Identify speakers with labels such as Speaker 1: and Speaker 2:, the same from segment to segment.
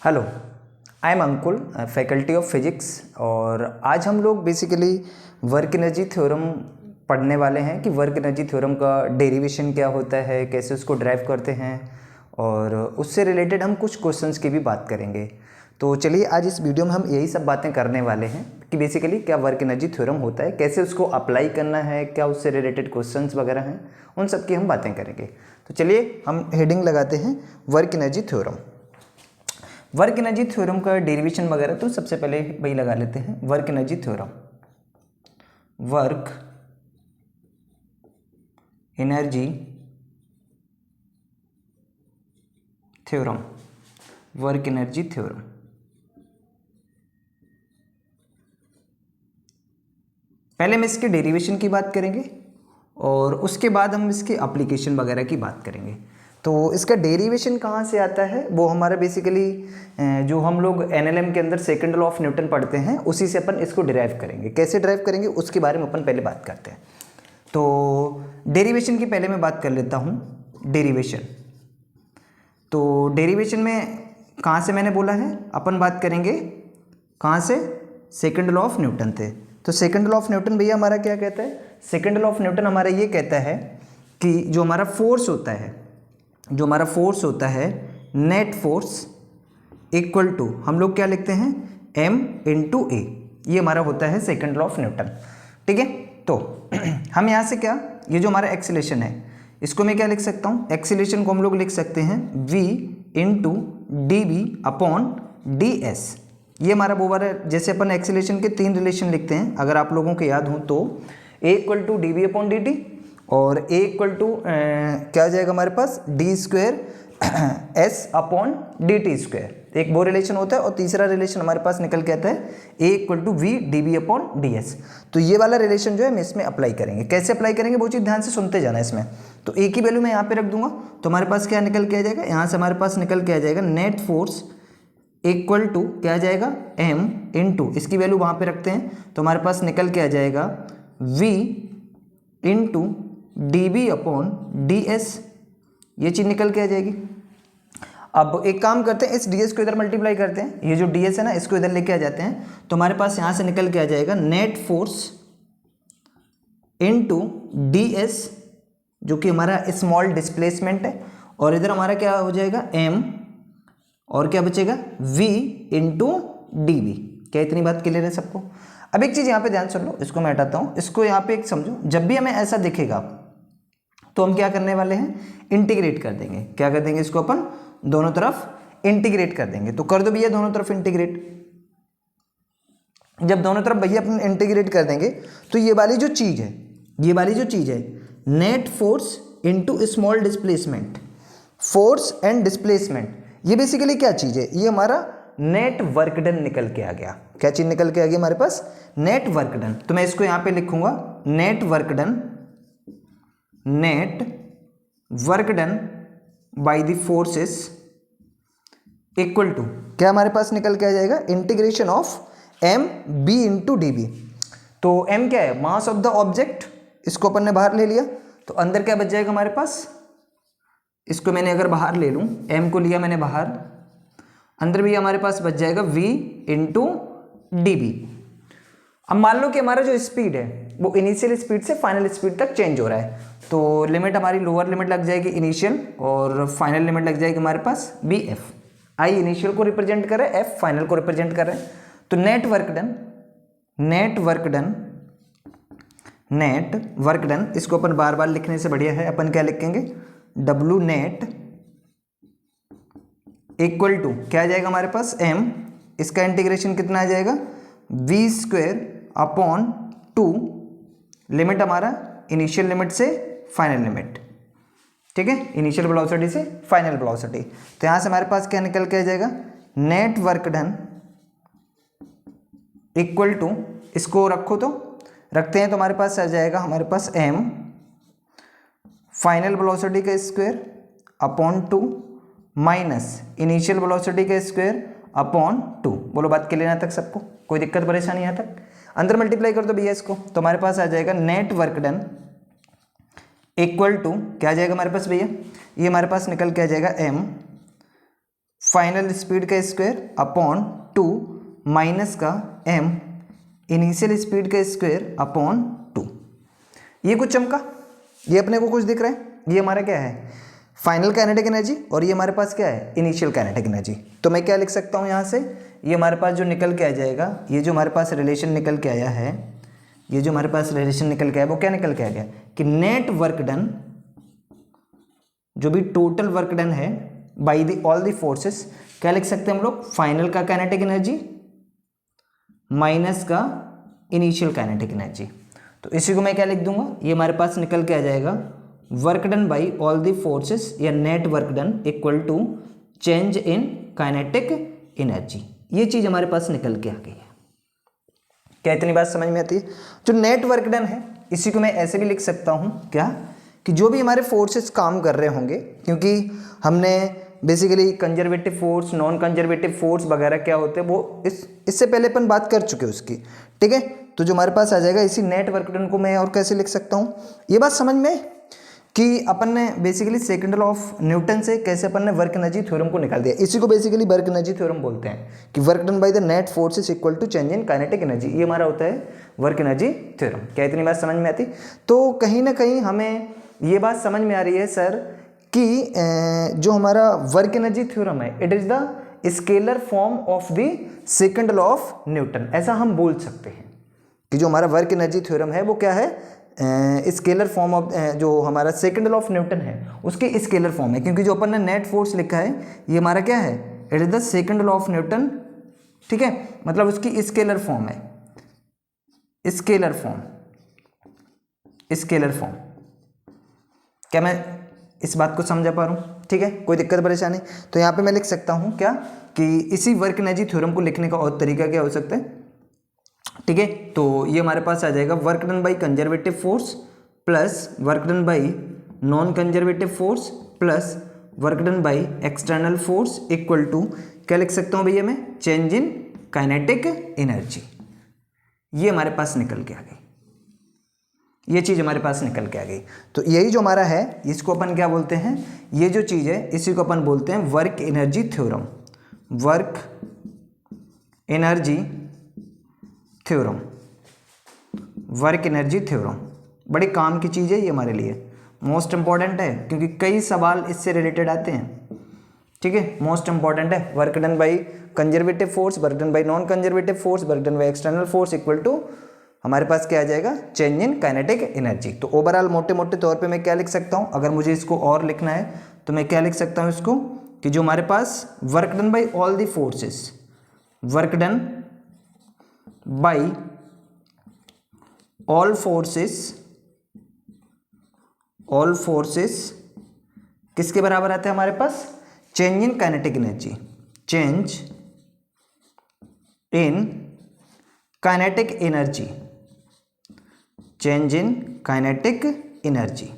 Speaker 1: Hello, I am Ankul, faculty of physics. और आज हम लोग बेसिकली वर्क एनर्जी थ्योरम पढ़ने वाले हैं कि वर्क एनर्जी थ्योरम का डेरिवेशन क्या होता है, कैसे उसको ड्राइव करते हैं, और उससे रिलेटेड हम कुछ क्वेश्चंस की भी बात करेंगे। तो चलिए आज इस वीडियो में हम यही सब बातें करने वाले हैं कि बेसिकली क्या वर्क एनर्जी थ्योरम होता है, कैसे उसको अप्लाई करना है, क्या उससे रिलेटेड क्वेश्चंस वगैरह हैं, उन सब की हम बातें करेंगे। तो चलिए हम हेडिंग लगाते हैं work energy theorem. Work energy theorem का डेरिवेशन वगैरह तो सबसे पहले वही लगा लेते हैं। Work energy theorem, work energy theorem, work energy theorem. पहले हम इसके डेरिवेशन की बात करेंगे और उसके बाद हम इसके एप्लीकेशन वगैरह की बात करेंगे। तो इसका डेरिवेशन कहाँ से आता है, वो हमारा बेसिकली जो हम लोग एनएलएम के अंदर सेकंड लॉ ऑफ न्यूटन पढ़ते हैं उसी से अपन इसको डिराइव करेंगे। कैसे डिराइव करेंगे उसके बारे में अपन पहले बात करते हैं। तो डेरिवेशन की पहले मैं बात कर लेता हूँ। डेरिवेशन, तो डेरिवेशन में कहाँ से मैंने बोला है, अपन बात करेंगे कहाँ से, सेकंड लॉ ऑफ न्यूटन थे। तो सेकंड लॉ ऑफ न्यूटन भैया हमारा क्या कहता है, सेकंड लॉ ऑफ न्यूटन हमारा ये कहता है कि जो हमारा फोर्स होता है, नेट फोर्स इक्वल टू, हम लोग क्या लिखते हैं, m इंटू ए। ये हमारा होता है सेकंड लॉ ऑफ न्यूटन। ठीक है, तो हम यहाँ से क्या, ये जो हमारा एक्सीलरेशन है इसको मैं क्या लिख सकता हूँ, एक्सीलरेशन को हम लोग लिख सकते हैं v into d B upon d s. ये हमारा वो वाला, जैसे अपन एक्सीलरेशन के 3 रिलेशन लिखते हैं, अगर आप लोगों को याद हो तो a equal to D B upon D T, और a इक्वल टू क्या आ जाएगा हमारे पास, D square S upon D T square. एक वो रिलेशन होता है और तीसरा रिलेशन हमारे पास निकल के आता है a equal to v d B upon d s. तो ये वाला रिलेशन जो है हम इसमें अप्लाई करेंगे। कैसे अप्लाई करेंगे वो चीज़ ध्यान से सुनते जाना है इसमें। तो a की वैल्यू मैं यहाँ पे रख दूंगा, तो हमारे पास क्या निकल के आ जाएगा, यहाँ से हमारे पास निकल के आ जाएगा नेट फोर्स इक्वल टू क्या आ जाएगा, m इंटू, इसकी वैल्यू वहाँ पे रखते हैं तो हमारे पास निकल के आ जाएगा v into d B upon d s. ये चीज़ निकल के आ जाएगी। अब एक काम करते हैं, इस ds को इधर मल्टीप्लाई करते हैं, ये जो ds है ना इसको इधर लेके आ जाते हैं, तो हमारे पास यहाँ से निकल के आ जाएगा net force into D S, जो कि हमारा स्मॉल डिस्प्लेसमेंट है, और इधर हमारा क्या हो जाएगा m, और क्या बचेगा v इंटू डी बी। क्या इतनी बात क्लियर है सबको? अब एक चीज़ यहाँ पे ध्यान सुन लो, इसको मैं हटाता हूँ, इसको यहाँ पे एक समझो, जब भी हमें ऐसा दिखेगा तो हम क्या करने वाले हैं, इंटीग्रेट कर देंगे। क्या कर देंगे, इसको अपन दोनों तरफ इंटीग्रेट कर देंगे। तो कर दो भैया दोनों तरफ इंटीग्रेट। जब दोनों तरफ भैया अपन इंटीग्रेट कर देंगे तो ये वाली जो चीज़ है, net force into small displacement, force and displacement, ये बेसिकली क्या चीज़ है, ये हमारा नेट वर्क डन निकल के आ गया। क्या चीज़ निकल के आ गई हमारे पास, नेट वर्क डन। तो मैं इसको यहाँ पे लिखूंगा net work done by the forces equal to, क्या हमारे पास निकल के आ जाएगा, integration of m b into d b. तो m क्या है, मास ऑफ द ऑब्जेक्ट, इसको अपन ने बाहर ले लिया, तो अंदर क्या बच जाएगा हमारे पास, इसको मैंने अगर बाहर ले लूँ, m को लिया मैंने बाहर, अंदर भी हमारे पास बच जाएगा v इंटू डी बी। अब मान लो कि हमारा जो स्पीड है वो इनिशियल स्पीड से फाइनल स्पीड तक चेंज हो रहा है, तो लिमिट हमारी लोअर लिमिट लग जाएगी इनिशियल, और फाइनल लिमिट लग जाएगी हमारे पास बी एफ। आई इनिशियल को रिप्रेजेंट कर रहे हैं, एफ फाइनल को रिप्रेजेंट कर रहे हैं। तो नेट वर्क डन, इसको अपन बार बार लिखने से बढ़िया है अपन क्या लिखेंगे, डब्लू नेट इक्वल टू क्या आ जाएगा हमारे पास, m, इसका इंटीग्रेशन कितना आ जाएगा, v स्क्वेयर अपॉन 2, लिमिट हमारा इनिशियल लिमिट से फाइनल लिमिट। ठीक है, इनिशियल वेलोसिटी से फाइनल वेलोसिटी। तो यहाँ से हमारे पास क्या निकल के आ जाएगा, net work done equal to, इसको रखो तो रखते हैं तो हमारे पास आ जाएगा हमारे पास m फाइनल वेलोसिटी का square upon 2 minus initial velocity का स्क्वायर अपॉन 2। बोलो बात क्लियर यहाँ तक सबको, कोई दिक्कत परेशानी यहाँ तक? अंदर मल्टीप्लाई कर दो भैया इसको, तो हमारे पास आ जाएगा net work done equal to क्या आ जाएगा हमारे पास भैया, ये हमारे पास निकल के आ जाएगा m फाइनल स्पीड का स्क्वायर अपॉन 2 माइनस का m इनिशियल स्पीड का स्क्वायर अपॉन 2। ये कुछ चमका, ये अपने को कुछ दिख रहा है, ये हमारा क्या है फाइनल काइनेटिक एनर्जी और ये हमारे पास क्या है इनिशियल काइनेटिक एनर्जी। तो मैं क्या लिख सकता हूँ यहाँ से, ये हमारे पास जो निकल के आ जाएगा, ये जो हमारे पास रिलेशन निकल के आया है, ये जो हमारे पास रिलेशन निकल के आया वो क्या निकल के आ गया कि नेट वर्क डन, जो भी टोटल वर्क डन है by the all the forces, क्या लिख सकते हैं हम लोग फाइनल का काइनेटिक एनर्जी माइनस का इनिशियल काइनेटिक एनर्जी। तो इसी को मैं क्या लिख दूंगा, ये हमारे पास निकल के आ जाएगा work done by all the forces या net work done equal to change in kinetic energy. ये चीज हमारे पास निकल के आ गई है। क्या इतनी बात समझ में आती है? जो नेट वर्क डन है इसी को मैं ऐसे भी लिख सकता हूं क्या कि जो भी हमारे फोर्सेस काम कर रहे होंगे, क्योंकि हमने basically conservative force, non conservative force वगैरह क्या होते हैं वो इससे पहले अपन बात कर चुके हैं उसकी, ठीक है। तो जो हमारे पास आ जाएगा इसी नेट वर्क डन को मैं और कैसे लिख सकता हूँ, ये बात समझ में कि अपन ने basically second law of Newton से कैसे अपन ने वर्क एनर्जी थ्योरम को निकाल दिया। इसी को बेसिकली वर्क एनर्जी थ्योरम बोलते हैं कि work done by the net forces equal to change in kinetic energy. ये हमारा होता है वर्क एनर्जी थ्योरम। क्या इतनी बात समझ में आती? तो कहीं ना कहीं हमें ये बात समझ में आ रही है सर कि जो हमारा वर्क एनर्जी थ्योरम है it is the scalar form of the second law of Newton. ऐसा हम बोल सकते हैं कि जो हमारा वर्क एनर्जी थ्योरम है वो क्या है स्केलर फॉर्म ऑफ जो हमारा सेकंड लॉ ऑफ न्यूटन है उसकी स्केलर फॉर्म है, क्योंकि जो अपन ने नेट फोर्स लिखा है ये हमारा क्या है it is the second law of Newton, ठीक है। मतलब उसकी स्केलर फॉर्म है, स्केलर फॉर्म, स्केलर फॉर्म। क्या मैं इस बात को समझा पा रहा हूँ? ठीक है, कोई दिक्कत परेशानी? तो यहाँ पे मैं लिख सकता हूँ क्या कि इसी वर्क एनर्जी थ्योरम को लिखने का और तरीका क्या हो सकता है, ठीक है। तो ये हमारे पास आ जाएगा work done by conservative force plus work done by non conservative force plus work done by external force equal to क्या लिख सकता हूँ भैया मैं चेंज इन काइनेटिक एनर्जी। ये हमारे पास निकल के आ गई, ये चीज हमारे पास निकल के आ गई। तो यही जो हमारा है इसको अपन क्या बोलते हैं, ये जो चीज है इसी को अपन बोलते हैं work energy theorem, work energy theorem, work energy theorem. बड़ी काम की चीज़ है ये हमारे लिए, मोस्ट इंपॉर्टेंट है क्योंकि कई सवाल इससे रिलेटेड आते हैं, ठीक है। मोस्ट इंपॉर्टेंट है work done by conservative force, work done by non conservative force, work done by external force equal to हमारे पास क्या आ जाएगा चेंज इन काइनेटिक एनर्जी। तो ओवरऑल मोटे मोटे तौर पे मैं क्या लिख सकता हूँ, अगर मुझे इसको और लिखना है तो मैं क्या लिख सकता हूँ इसको कि जो हमारे पास work done by all the forces, work done by all forces, all forces किसके बराबर आता है हमारे पास change in kinetic energy, change in kinetic energy, change in kinetic energy,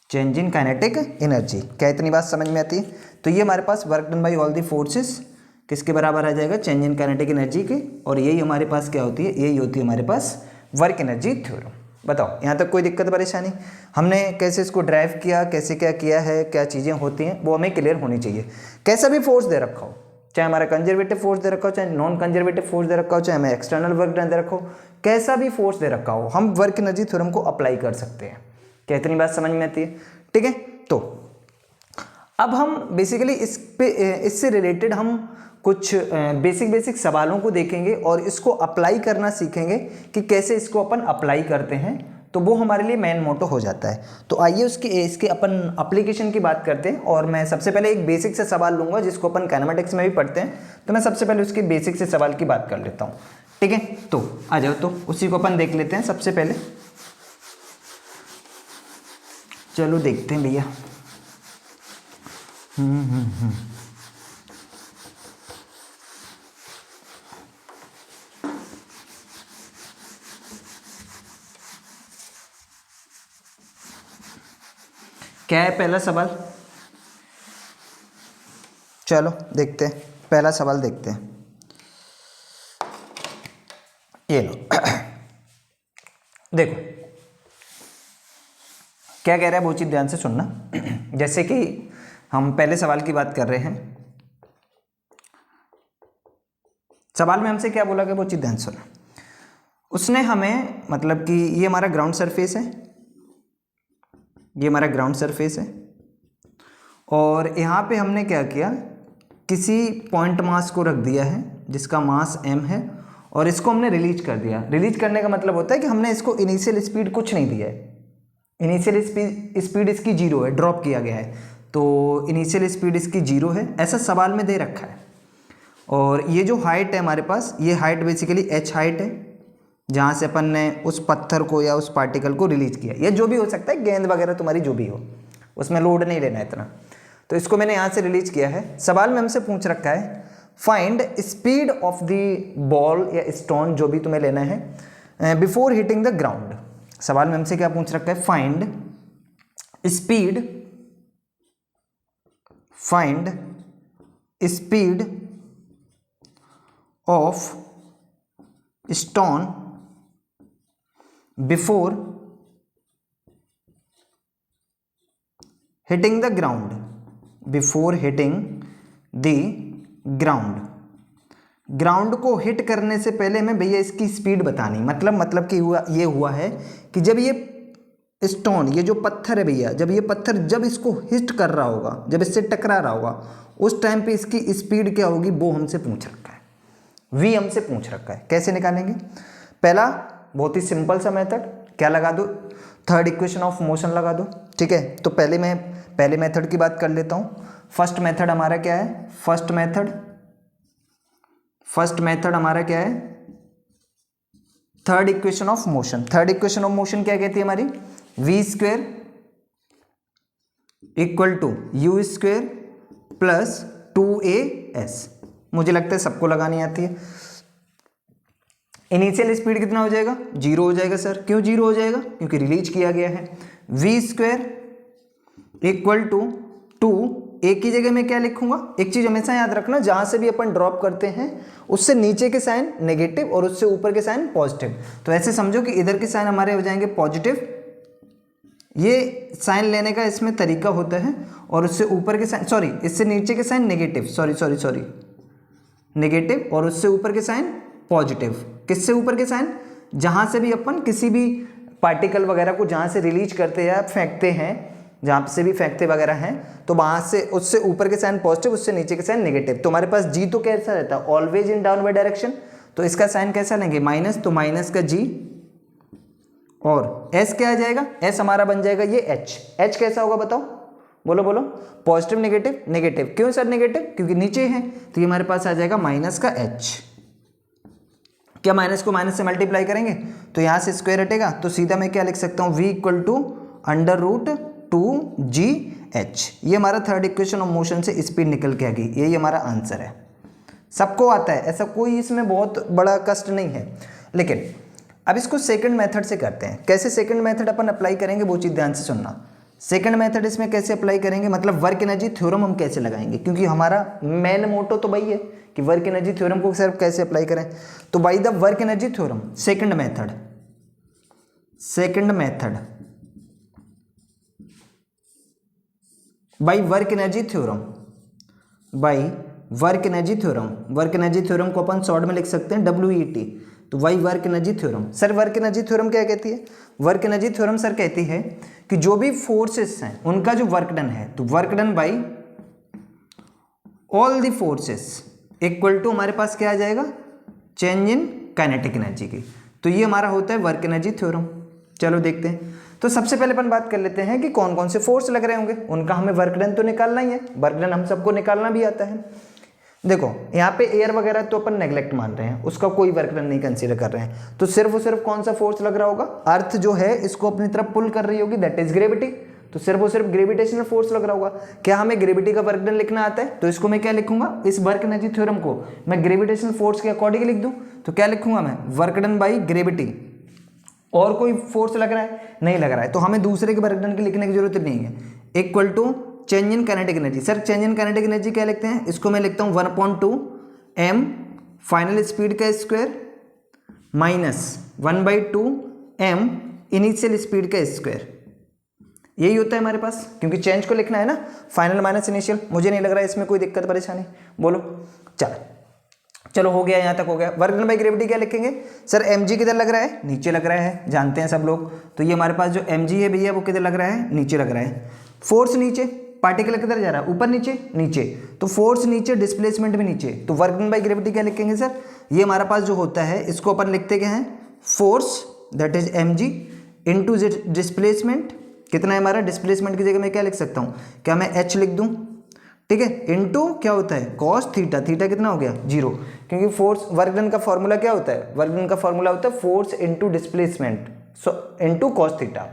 Speaker 1: change in kinetic energy. क्या इतनी बात समझ में आती है? तो ये हमारे पास work done by all the forces किसके बराबर आ जाएगा चेंज इन काइनेटिक एनर्जी के, और यही हमारे पास क्या होती है, यही होती है हमारे पास वर्क एनर्जी थ्योरम। बताओ यहाँ तक कोई दिक्कत परेशानी? हमने कैसे इसको ड्राइव किया, कैसे क्या किया है, क्या चीज़ें होती हैं वो हमें क्लियर होनी चाहिए। कैसा भी फोर्स दे रखा हो, चाहे हमारा कंजर्वेटिव फोर्स दे रखा हो, चाहे नॉन कंजर्वेटिव फोर्स दे रखा हो, चाहे हमें एक्सटर्नल वर्क डन दे रखा हो, कैसा भी फोर्स दे रखा हो हम वर्क एनर्जी थ्योरम को अप्लाई कर सकते हैं। क्या इतनी बात समझ में आती है? ठीक है, तो अब हम बेसिकली इससे रिलेटेड हम कुछ बेसिक सवालों को देखेंगे और इसको अप्लाई करना सीखेंगे कि कैसे इसको अपन अप्लाई करते हैं, तो वो हमारे लिए मेन मोटो हो जाता है। तो आइए इसके अपन एप्लीकेशन की बात करते हैं, और मैं सबसे पहले एक बेसिक से सवाल लूंगा जिसको अपन काइनेमेटिक्स में भी पढ़ते हैं, तो मैं सबसे पहले उसके बेसिक से सवाल की बात कर लेता हूँ। ठीक है, तो आ जाओ, तो उसी को अपन देख लेते हैं सबसे पहले। चलो देखते हैं भैया। क्या है पहला सवाल? चलो देखते हैं, पहला सवाल देखते हैं। ये लो देखो क्या कह रहा है वो चीज़ ध्यान से सुनना। जैसे कि हम पहले सवाल की बात कर रहे हैं। सवाल में हमसे क्या बोला गया वो चीज़ ध्यान सुना। उसने हमें मतलब कि ये हमारा ग्राउंड सरफेस है, ये हमारा ग्राउंड सरफेस है, और यहाँ पे हमने क्या किया, किसी पॉइंट मास को रख दिया है जिसका मास m है, और इसको हमने रिलीज कर दिया। रिलीज करने का मतलब होता है कि हमने इसको इनिशियल स्पीड कुछ नहीं दिया है, इनिशियल स्पीड इसकी 0 है, ड्रॉप किया गया है, तो इनिशियल स्पीड इसकी 0 है, ऐसा सवाल में दे रखा है। और ये जो हाइट है हमारे पास, ये हाइट बेसिकली h हाइट है, जहाँ से अपन ने उस पत्थर को या उस पार्टिकल को रिलीज किया। ये जो भी हो सकता है, गेंद वगैरह तुम्हारी जो भी हो, उसमें लोड नहीं लेना इतना। तो इसको मैंने यहाँ से रिलीज किया है। सवाल में हमसे पूछ रखा है find speed of the ball या स्टोन, जो भी तुम्हें लेना है, बिफोर हिटिंग द ग्राउंड। सवाल में हमसे क्या पूछ रखा है, find speed of stone before hitting the ground, before hitting the ground को हिट करने से पहले हमें भैया इसकी स्पीड बतानी। मतलब कि ये हुआ है कि जब ये स्टोन, ये जो पत्थर है भैया, जब ये पत्थर जब इसको हिट कर रहा होगा, जब इससे टकरा रहा होगा, उस टाइम पे इसकी स्पीड क्या होगी वो हमसे पूछ रखा है, v हमसे पूछ रखा है। कैसे निकालेंगे? पहला बहुत ही सिंपल सा मेथड, क्या लगा दो, थर्ड इक्वेशन ऑफ मोशन लगा दो। ठीक है, तो पहले मेथड की बात कर लेता हूँ। फर्स्ट मेथड हमारा क्या है, फर्स्ट मेथड हमारा क्या है, third equation of motion. Third equation of motion क्या कहती है हमारी, v² equal to u² plus 2as। मुझे लगता है सबको लगानी आती है। इनिशियल स्पीड कितना हो जाएगा, 0 हो जाएगा सर। क्यों 0 हो जाएगा, क्योंकि रिलीज किया गया है। v² इक्वल टू 2, एक ही जगह में क्या लिखूंगा, एक चीज हमेशा याद रखना, जहां से भी अपन ड्रॉप करते हैं उससे नीचे के साइन नेगेटिव और उससे ऊपर के साइन पॉजिटिव। तो ऐसे समझो कि इधर के साइन हमारे हो जाएंगे पॉजिटिव, ये साइन लेने का इसमें तरीका होता है, और उससे ऊपर के साइन, सॉरी इससे नीचे के साइन नेगेटिव, सॉरी नेगेटिव, और उससे ऊपर के साइन पॉजिटिव। किससे ऊपर के साइन, जहां से भी अपन किसी भी पार्टिकल वगैरह को जहां से रिलीज करते या फेंकते हैं, जहां से भी फेंकते वगैरह हैं, तो वहां से उससे ऊपर के साइन पॉजिटिव, उससे नीचे के साइन नेगेटिव। तो हमारे पास जी तो कैसा रहता है, ऑलवेज इन डाउनवर्ड डायरेक्शन, तो इसका साइन कैसा लेंगे, माइनस, तो माइनस का जी, और एस क्या आ जाएगा, एस हमारा बन जाएगा ये एच कैसा होगा बताओ, बोलो पॉजिटिव नेगेटिव। क्यों सर नेगेटिव, क्योंकि नीचे है, तो ये हमारे पास आ जाएगा माइनस का एच। क्या माइनस को माइनस से मल्टीप्लाई करेंगे तो यहां से स्क्वायर हटेगा, तो सीधा मैं क्या लिख सकता हूं, v इक्वल टू √2gh। ये हमारा थर्ड इक्वेशन ऑफ मोशन से स्पीड निकल के आ गई। यही हमारा आंसर है। सबको आता है, ऐसा कोई इसमें बहुत बड़ा कष्ट नहीं है। लेकिन अब इसको सेकंड मेथड से करते हैं। कैसे सेकंड मेथड अपन अप्लाई करेंगे वो चीज़ ध्यान से सुनना। सेकंड मेथड इसमें कैसे अप्लाई करेंगे, मतलब वर्क एनर्जी थ्योरम हम कैसे लगाएंगे, क्योंकि हमारा मेन मोटो तो वही है कि वर्क एनर्जी थ्योरम को सिर्फ कैसे अप्लाई करें। तो by the work energy theorem, second method by work energy theorem को अपन शॉर्ट में लिख सकते हैं WET। तो why work energy theorem. Sir work energy theorem क्या कहती है, वर्क एनर्जी थ्योरम सर कहती है कि जो भी फोर्सेस हैं उनका जो वर्क डन है, तो work done by all the forces equal to हमारे पास क्या आ जाएगा, चेंज इन काइनेटिक एनर्जी की। तो ये हमारा होता है वर्क एनर्जी थ्योरम। चलो देखते हैं। तो सबसे पहले अपन बात कर लेते हैं कि कौन कौन से फोर्स लग रहे होंगे, उनका हमें वर्क डन तो निकालना ही है। वर्क डन हम सबको निकालना भी आता है। देखो यहाँ पे एयर वगैरह तो अपन नेग्लेक्ट मान रहे हैं, उसका कोई वर्क डन नहीं कंसीडर कर रहे हैं। तो सिर्फ और सिर्फ कौन सा फोर्स लग रहा होगा, अर्थ जो है इसको अपनी तरफ पुल कर रही होगी, दैट इज ग्रेविटी। तो सिर्फ और सिर्फ ग्रेविटेशनल फोर्स लग रहा होगा। क्या हमें ग्रेविटी का वर्क डन लिखना आता है, तो इसको मैं क्या लिखूंगा, इस वर्क एनर्जी थ्योरम को मैं ग्रेविटेशनल फोर्स के अकॉर्डिंग लिख दूं। तो क्या लिखूंगा मैं, वर्क डन बाई ग्रेविटी। और कोई फोर्स लग रहा है, नहीं लग रहा है, तो हमें दूसरे के वर्क डन के लिखने की जरूरत नहीं है। Equal to change in kinetic energy. Sir change in kinetic energy क्या लिखते हैं, इसको मैं लिखता हूँ 1/2 m फाइनल स्पीड का square minus 1/2 m initial speed का स्क्वायर। यही होता है हमारे पास, क्योंकि चेंज को लिखना है ना, फाइनल माइनस इनिशियल। मुझे नहीं लग रहा है इसमें कोई दिक्कत परेशानी, बोलो। चलो हो गया, यहाँ तक हो गया। वर्क डन बाई ग्रेविटी क्या लिखेंगे सर? mg किधर लग रहा है? नीचे लग रहा है, जानते हैं सब लोग। तो ये हमारे पास जो mg है भैया वो किधर लग रहा है? नीचे लग रहा है। फोर्स नीचे, पार्टिकल किधर जा रहा है? ऊपर नीचे, नीचे, तो फोर्स नीचे, डिस्प्लेसमेंट भी नीचे। तो वर्क डन बाई ग्रेविटी क्या लिखेंगे सर? ये हमारा पास जो होता है इसको अपन लिखते क्या है? Force that is mg into displacement. कितना है हमारा? डिस्प्लेसमेंट की जगह मैं क्या लिख सकता हूँ? क्या मैं h लिख दूँ? ठीक है, इनटू क्या होता है? Cos theta. थीटा कितना हो गया? 0, क्योंकि फोर्स वर्क डन का फॉर्मूला क्या होता है? वर्क डन का फॉर्मूला होता है फोर्स इनटू डिस्प्लेसमेंट, सो इनटू कॉस थीटा,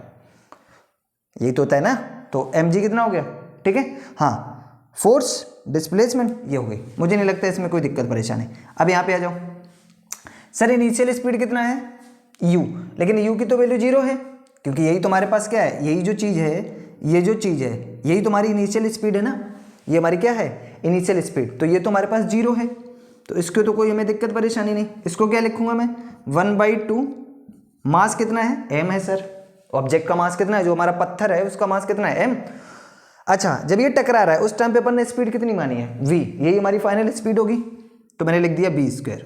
Speaker 1: यही तो होता है ना। तो mg कितना हो गया? ठीक है, हाँ, फोर्स डिस्प्लेसमेंट ये हो गई। मुझे नहीं लगता इसमें कोई दिक्कत परेशानी। अब यहाँ पे आ जाओ सर, इनिशियल स्पीड कितना है? u, लेकिन u की तो वैल्यू 0 है, क्योंकि यही तुम्हारे पास क्या है? यही जो चीज़ है, ये जो चीज़ है, यही तुम्हारी इनिशियल स्पीड है ना। ये हमारी क्या है? Initial speed. तो ये तो हमारे पास 0 है, तो इसको तो कोई हमें दिक्कत परेशानी नहीं। इसको क्या लिखूंगा मैं? 1/2। मास कितना है? m है सर। ऑब्जेक्ट का मास कितना है? जो हमारा पत्थर है उसका मास कितना है? m। अच्छा, जब ये टकरा रहा है उस टाइम पे अपन ने स्पीड कितनी मानी है? v। यही हमारी फाइनल स्पीड होगी, तो मैंने लिख दिया v²।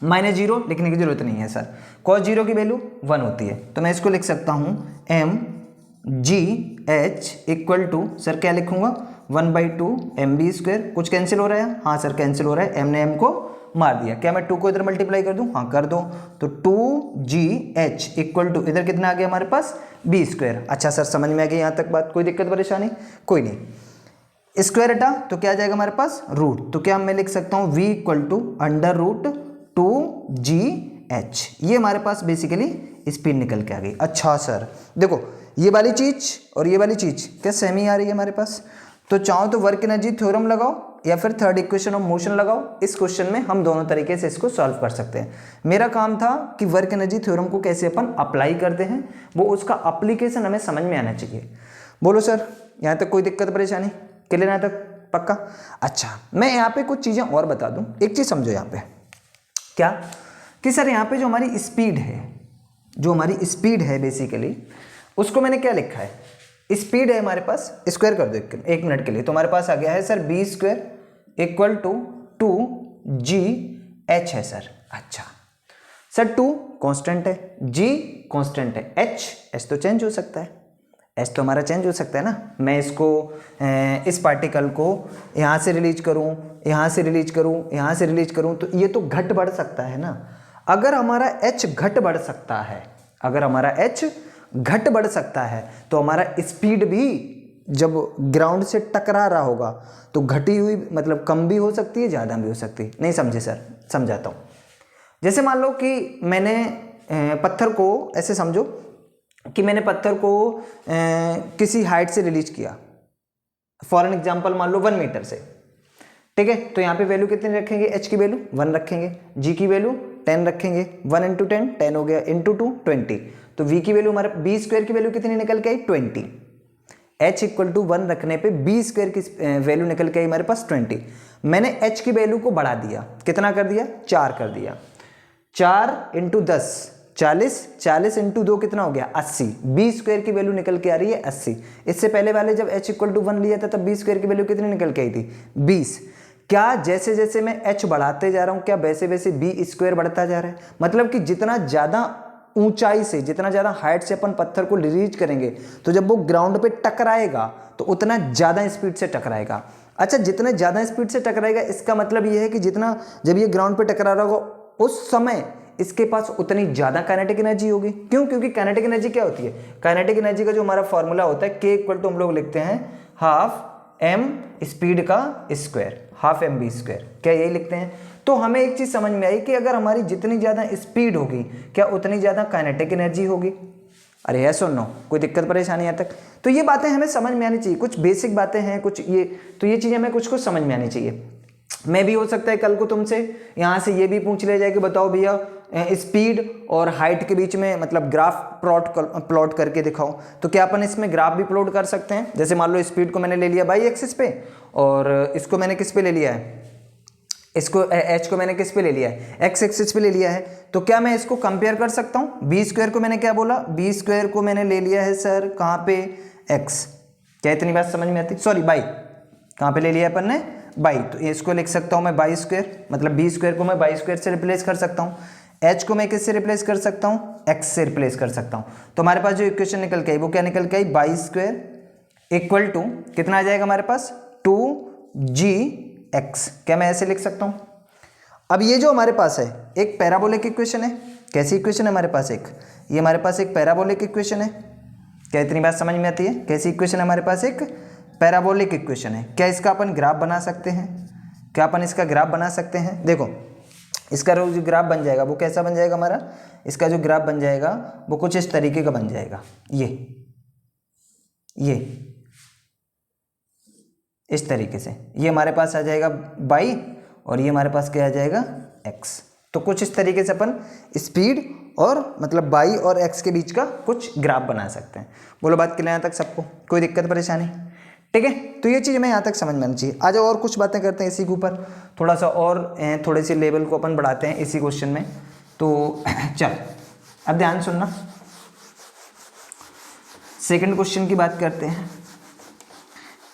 Speaker 1: -0 लिखने की जरूरत नहीं है सर, cos 0 की वैल्यू 1 होती है। तो मैं इसको लिख सकता हूँ mgh इक्वल टू, सर क्या लिखूंगा? 1/2 mv²। कुछ कैंसिल हो रहा है? हाँ सर कैंसिल हो रहा है, m ने m को मार दिया। क्या मैं 2 को इधर मल्टीप्लाई कर दूं? हाँ कर दो। तो 2gh इक्वल टू, इधर कितना आ गया हमारे पास? b²। अच्छा सर समझ में आ गई यहाँ तक बात? कोई दिक्कत परेशानी? कोई नहीं। स्क्वायर हटा तो क्या आ जाएगा हमारे पास? रूट। तो क्या मैं लिख सकता हूँ? v equal to √2gh। ये हमारे पास बेसिकली स्पीड निकल के आ गई। अच्छा सर देखो, ये वाली चीज और ये वाली चीज क्या सेम ही आ रही है हमारे पास? तो चाहो तो वर्क एनर्जी थ्योरम लगाओ या फिर थर्ड इक्वेशन ऑफ मोशन लगाओ। इस क्वेश्चन में हम दोनों तरीके से इसको सॉल्व कर सकते हैं। मेरा काम था कि वर्क एनर्जी थ्योरम को कैसे अपन अप्लाई करते हैं, वो उसका अप्लीकेशन हमें समझ में आना चाहिए। बोलो सर, यहाँ तक कोई दिक्कत परेशानी? क्लियर यहाँ तक? पक्का? अच्छा, मैं यहाँ पे कुछ चीज़ें और बता दूँ। एक चीज़ समझो यहाँ पे, क्या कि सर यहाँ पे जो हमारी स्पीड है, जो हमारी स्पीड है बेसिकली, उसको मैंने क्या लिखा है? स्पीड है हमारे पास, स्क्वायर कर दो एक मिनट के लिए, तो हमारे पास आ गया है sir b² equal to 2gh है सर। अच्छा सर 2 कांस्टेंट है, g कांस्टेंट है, h तो चेंज हो सकता है, h तो हमारा चेंज हो सकता है ना। मैं इसको इस पार्टिकल को यहाँ से रिलीज करूँ, यहाँ से रिलीज करूँ, यहाँ से रिलीज करूँ, तो ये तो घट बढ़ सकता है ना। अगर हमारा h घट बढ़ सकता है, अगर हमारा h घट बढ़ सकता है, तो हमारा स्पीड भी जब ग्राउंड से टकरा रहा होगा तो घटी हुई मतलब कम भी हो सकती है, ज़्यादा भी हो सकती है। नहीं समझे सर? समझाता हूँ। जैसे मान लो कि मैंने पत्थर को, ऐसे समझो कि मैंने पत्थर को किसी हाइट से रिलीज किया, फॉर एन एग्जाम्पल मान लो 1 मीटर से, ठीक है। तो यहाँ पे वैल्यू कितनी रखेंगे? h की वैल्यू 1 रखेंगे, g की वैल्यू 10 रखेंगे, 1 × 10 10 हो गया, इंटू 2 20। तो v की वैल्यू हमारे b² की वैल्यू कितनी निकल के आई? 20। h इक्वल टू 1 रखने पे b² की वैल्यू निकल के आई हमारे पास 20। मैंने h की वैल्यू को बढ़ा दिया, कितना कर दिया? 4 कर दिया। 4 × 10 40, 40 × 2 कितना हो गया? 80। b² की वैल्यू निकल के आ रही है 80। इससे पहले वाले जब h इक्वल टू 1 लिया था तब b² की वैल्यू कितनी निकल के आई थी? 20। क्या जैसे जैसे मैं h बढ़ाते जा रहा हूं, क्या वैसे वैसे b² बढ़ता जा रहा है? मतलब कि जितना ज़्यादा ऊंचाई से, जितना ज़्यादा हाइट से अपन पत्थर को रिलीज करेंगे, तो जब वो ग्राउंड पे टकराएगा तो उतना ज़्यादा स्पीड से टकराएगा। अच्छा, जितने ज़्यादा स्पीड से टकराएगा इसका मतलब ये है कि जितना जब ये ग्राउंड पे टकरा रहा होगा उस समय इसके पास उतनी ज़्यादा काइनेटिक एनर्जी होगी। क्यों? क्योंकि काइनेटिक एनर्जी क्या होती है? काइनेटिक एनर्जी का जो हमारा फॉर्मूला होता है k इक्वल टू हम लोग लिखते हैं हाफ m स्पीड का स्क्वायर, हाफ mv²। क्या यही लिखते हैं? तो हमें एक चीज़ समझ में आई कि अगर हमारी जितनी ज़्यादा स्पीड होगी क्या उतनी ज़्यादा काइनेटिक एनर्जी होगी। अरे है, सुनो, कोई दिक्कत परेशानी यहाँ तक? तो ये बातें हमें समझ में आनी चाहिए, कुछ बेसिक बातें हैं कुछ ये, तो ये चीज़ हमें कुछ कुछ समझ में आनी चाहिए। मैं भी हो सकता है कल को तुमसे यहाँ से ये भी पूछ लिया जाए कि बताओ भैया स्पीड और हाइट के बीच में मतलब ग्राफ प्लॉट करके दिखाओ। तो क्या अपन इसमें ग्राफ भी प्लॉट कर सकते हैं? जैसे मान लो स्पीड को मैंने ले लिया बाई एक्सिस पे और इसको मैंने किस पे ले लिया है? इसको h को मैंने किस पे ले लिया है? x एक्सिस पे ले लिया है। तो क्या मैं इसको कंपेयर कर सकता हूँ? b² को मैंने क्या बोला? b² को मैंने ले लिया है सर कहाँ पे? एक्स। क्या इतनी बात समझ में आती? सॉरी बाई, कहाँ पे ले लिया अपन ने? बाई। तो इसको लिख सकता हूँ मैं बाई स्क्वायर, मतलब बी स्क्वायर को मैं बाई स्क्वायर से रिप्लेस कर सकता हूँ। एच को मैं किससे रिप्लेस कर सकता हूँ? एक्स से रिप्लेस कर सकता हूँ। तो हमारे पास जो इक्वेशन निकल के आई वो क्या निकल के आई? बाई स्क्वायर इक्वल टू कितना आ जाएगा हमारे पास? 2gx। क्या मैं ऐसे लिख सकता हूँ? अब ये जो हमारे पास है एक पैराबोलिक इक्वेशन है। कैसी इक्वेशन है हमारे पास? ये हमारे पास एक पैराबोलिक इक्वेशन है। क्या इतनी बात समझ में आती है? कैसी इक्वेशन है हमारे पास? एक पैराबोलिक इक्वेशन है। क्या इसका अपन ग्राफ बना सकते हैं? क्या अपन इसका ग्राफ बना सकते हैं? देखो इसका जो ग्राफ बन जाएगा वो कैसा बन जाएगा हमारा? इसका जो ग्राफ बन जाएगा वो कुछ इस तरीके का बन जाएगा। ये इस तरीके से ये हमारे पास आ जाएगा बाई और ये हमारे पास क्या आ जाएगा? एक्स। तो कुछ इस तरीके से अपन स्पीड और मतलब बाई और एक्स के बीच का कुछ ग्राफ बना सकते हैं। बोलो बात क्लियर यहाँ तक सबको? कोई दिक्कत परेशानी? ठीक है, तो ये चीज़ हमें यहाँ तक समझ में आनी चाहिए। आ जाओ और कुछ बातें करते हैं इसी के ऊपर, थोड़ा सा और थोड़े से लेवल को अपन बढ़ाते हैं इसी क्वेश्चन में। तो चल अब ध्यान सुनना, सेकंड क्वेश्चन की बात करते हैं।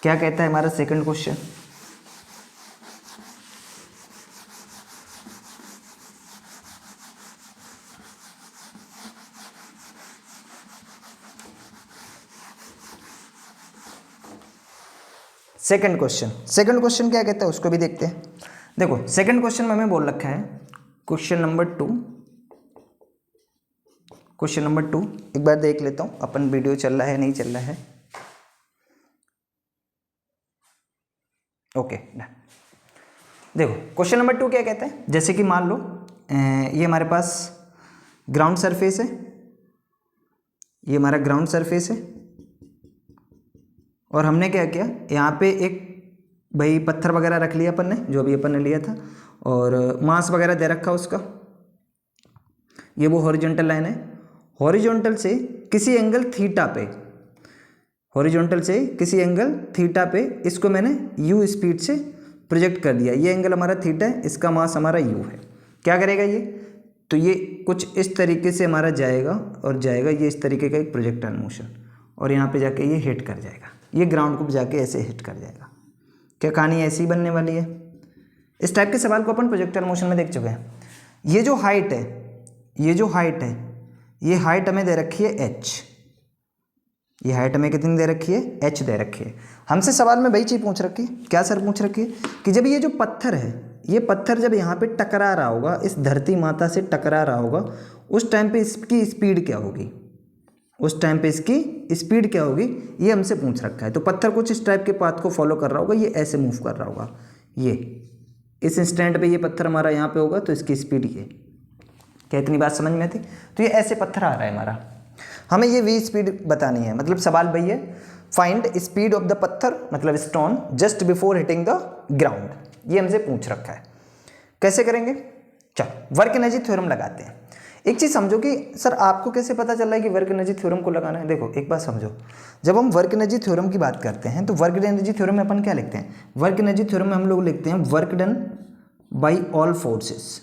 Speaker 1: क्या कहता है हमारा सेकंड क्वेश्चन? सेकंड क्वेश्चन क्या कहता है उसको भी देखते हैं। देखो सेकंड क्वेश्चन में हमें बोल रखा है क्वेश्चन नंबर टू एक बार देख लेता हूं अपन, वीडियो चल रहा है नहीं चल रहा है? ओके देखो क्वेश्चन नंबर 2 क्या कहता है। जैसे कि मान लो ये हमारे पास ग्राउंड सरफेस है, ये हमारा ग्राउंड सरफेस है और हमने क्या किया यहाँ पे एक भाई पत्थर वगैरह रख लिया अपन ने, जो भी अपन ने लिया था, और मास वगैरह दे रखा उसका। ये वो हॉरिजॉन्टल लाइन है, हॉरिजॉन्टल से किसी एंगल थीटा पे इसको मैंने u स्पीड से प्रोजेक्ट कर दिया। ये एंगल हमारा थीटा है, इसका मास हमारा u है। क्या करेगा ये? तो ये कुछ इस तरीके से हमारा जाएगा और जाएगा, ये इस तरीके का एक प्रोजेक्टाइल मोशन, और यहाँ पे जाके ये हिट कर जाएगा, ये ग्राउंड को जाके ऐसे हिट कर जाएगा। क्या कहानी ऐसी बनने वाली है? इस टाइप के सवाल को अपन प्रोजेक्टाइल मोशन में देख चुके हैं। ये जो हाइट है ये हाइट हमें दे रखी है h। ये हाइट हमें कितनी दे रखी है? h दे रखी है। हमसे सवाल में वही चीज़ पूछ रखी है। क्या सर पूछ रखी है? कि जब ये जो पत्थर है, ये पत्थर जब यहाँ पे टकरा रहा होगा, इस धरती माता से टकरा रहा होगा, उस टाइम पे इसकी स्पीड क्या होगी? ये हमसे पूछ रखा है। तो पत्थर कुछ इस टाइप के पाथ को फॉलो कर रहा होगा, ये ऐसे मूव कर रहा होगा, ये इस इंस्टेंट पे ये पत्थर हमारा यहाँ पे होगा, तो इसकी स्पीड ये। क्या इतनी बात समझ में आती? तो ये ऐसे पत्थर आ रहा है हमारा, हमें ये v स्पीड बतानी है। मतलब सवाल वही है, फाइंड स्पीड ऑफ द पत्थर मतलब stone just before hitting the ground. ये हमसे पूछ रखा है। कैसे करेंगे? चलो वर्क एनर्जी थ्योरम लगाते हैं। एक चीज़ समझो कि सर आपको कैसे पता चल रहा है कि वर्क एनर्जी थ्योरम को लगाना है? देखो एक बात समझो, जब हम वर्क एनर्जी थ्योरम की बात करते हैं तो वर्क एनर्जी थ्योरम में अपन क्या लिखते हैं? वर्क एनर्जी थ्योरम में हम लोग लिखते हैं work done by all forces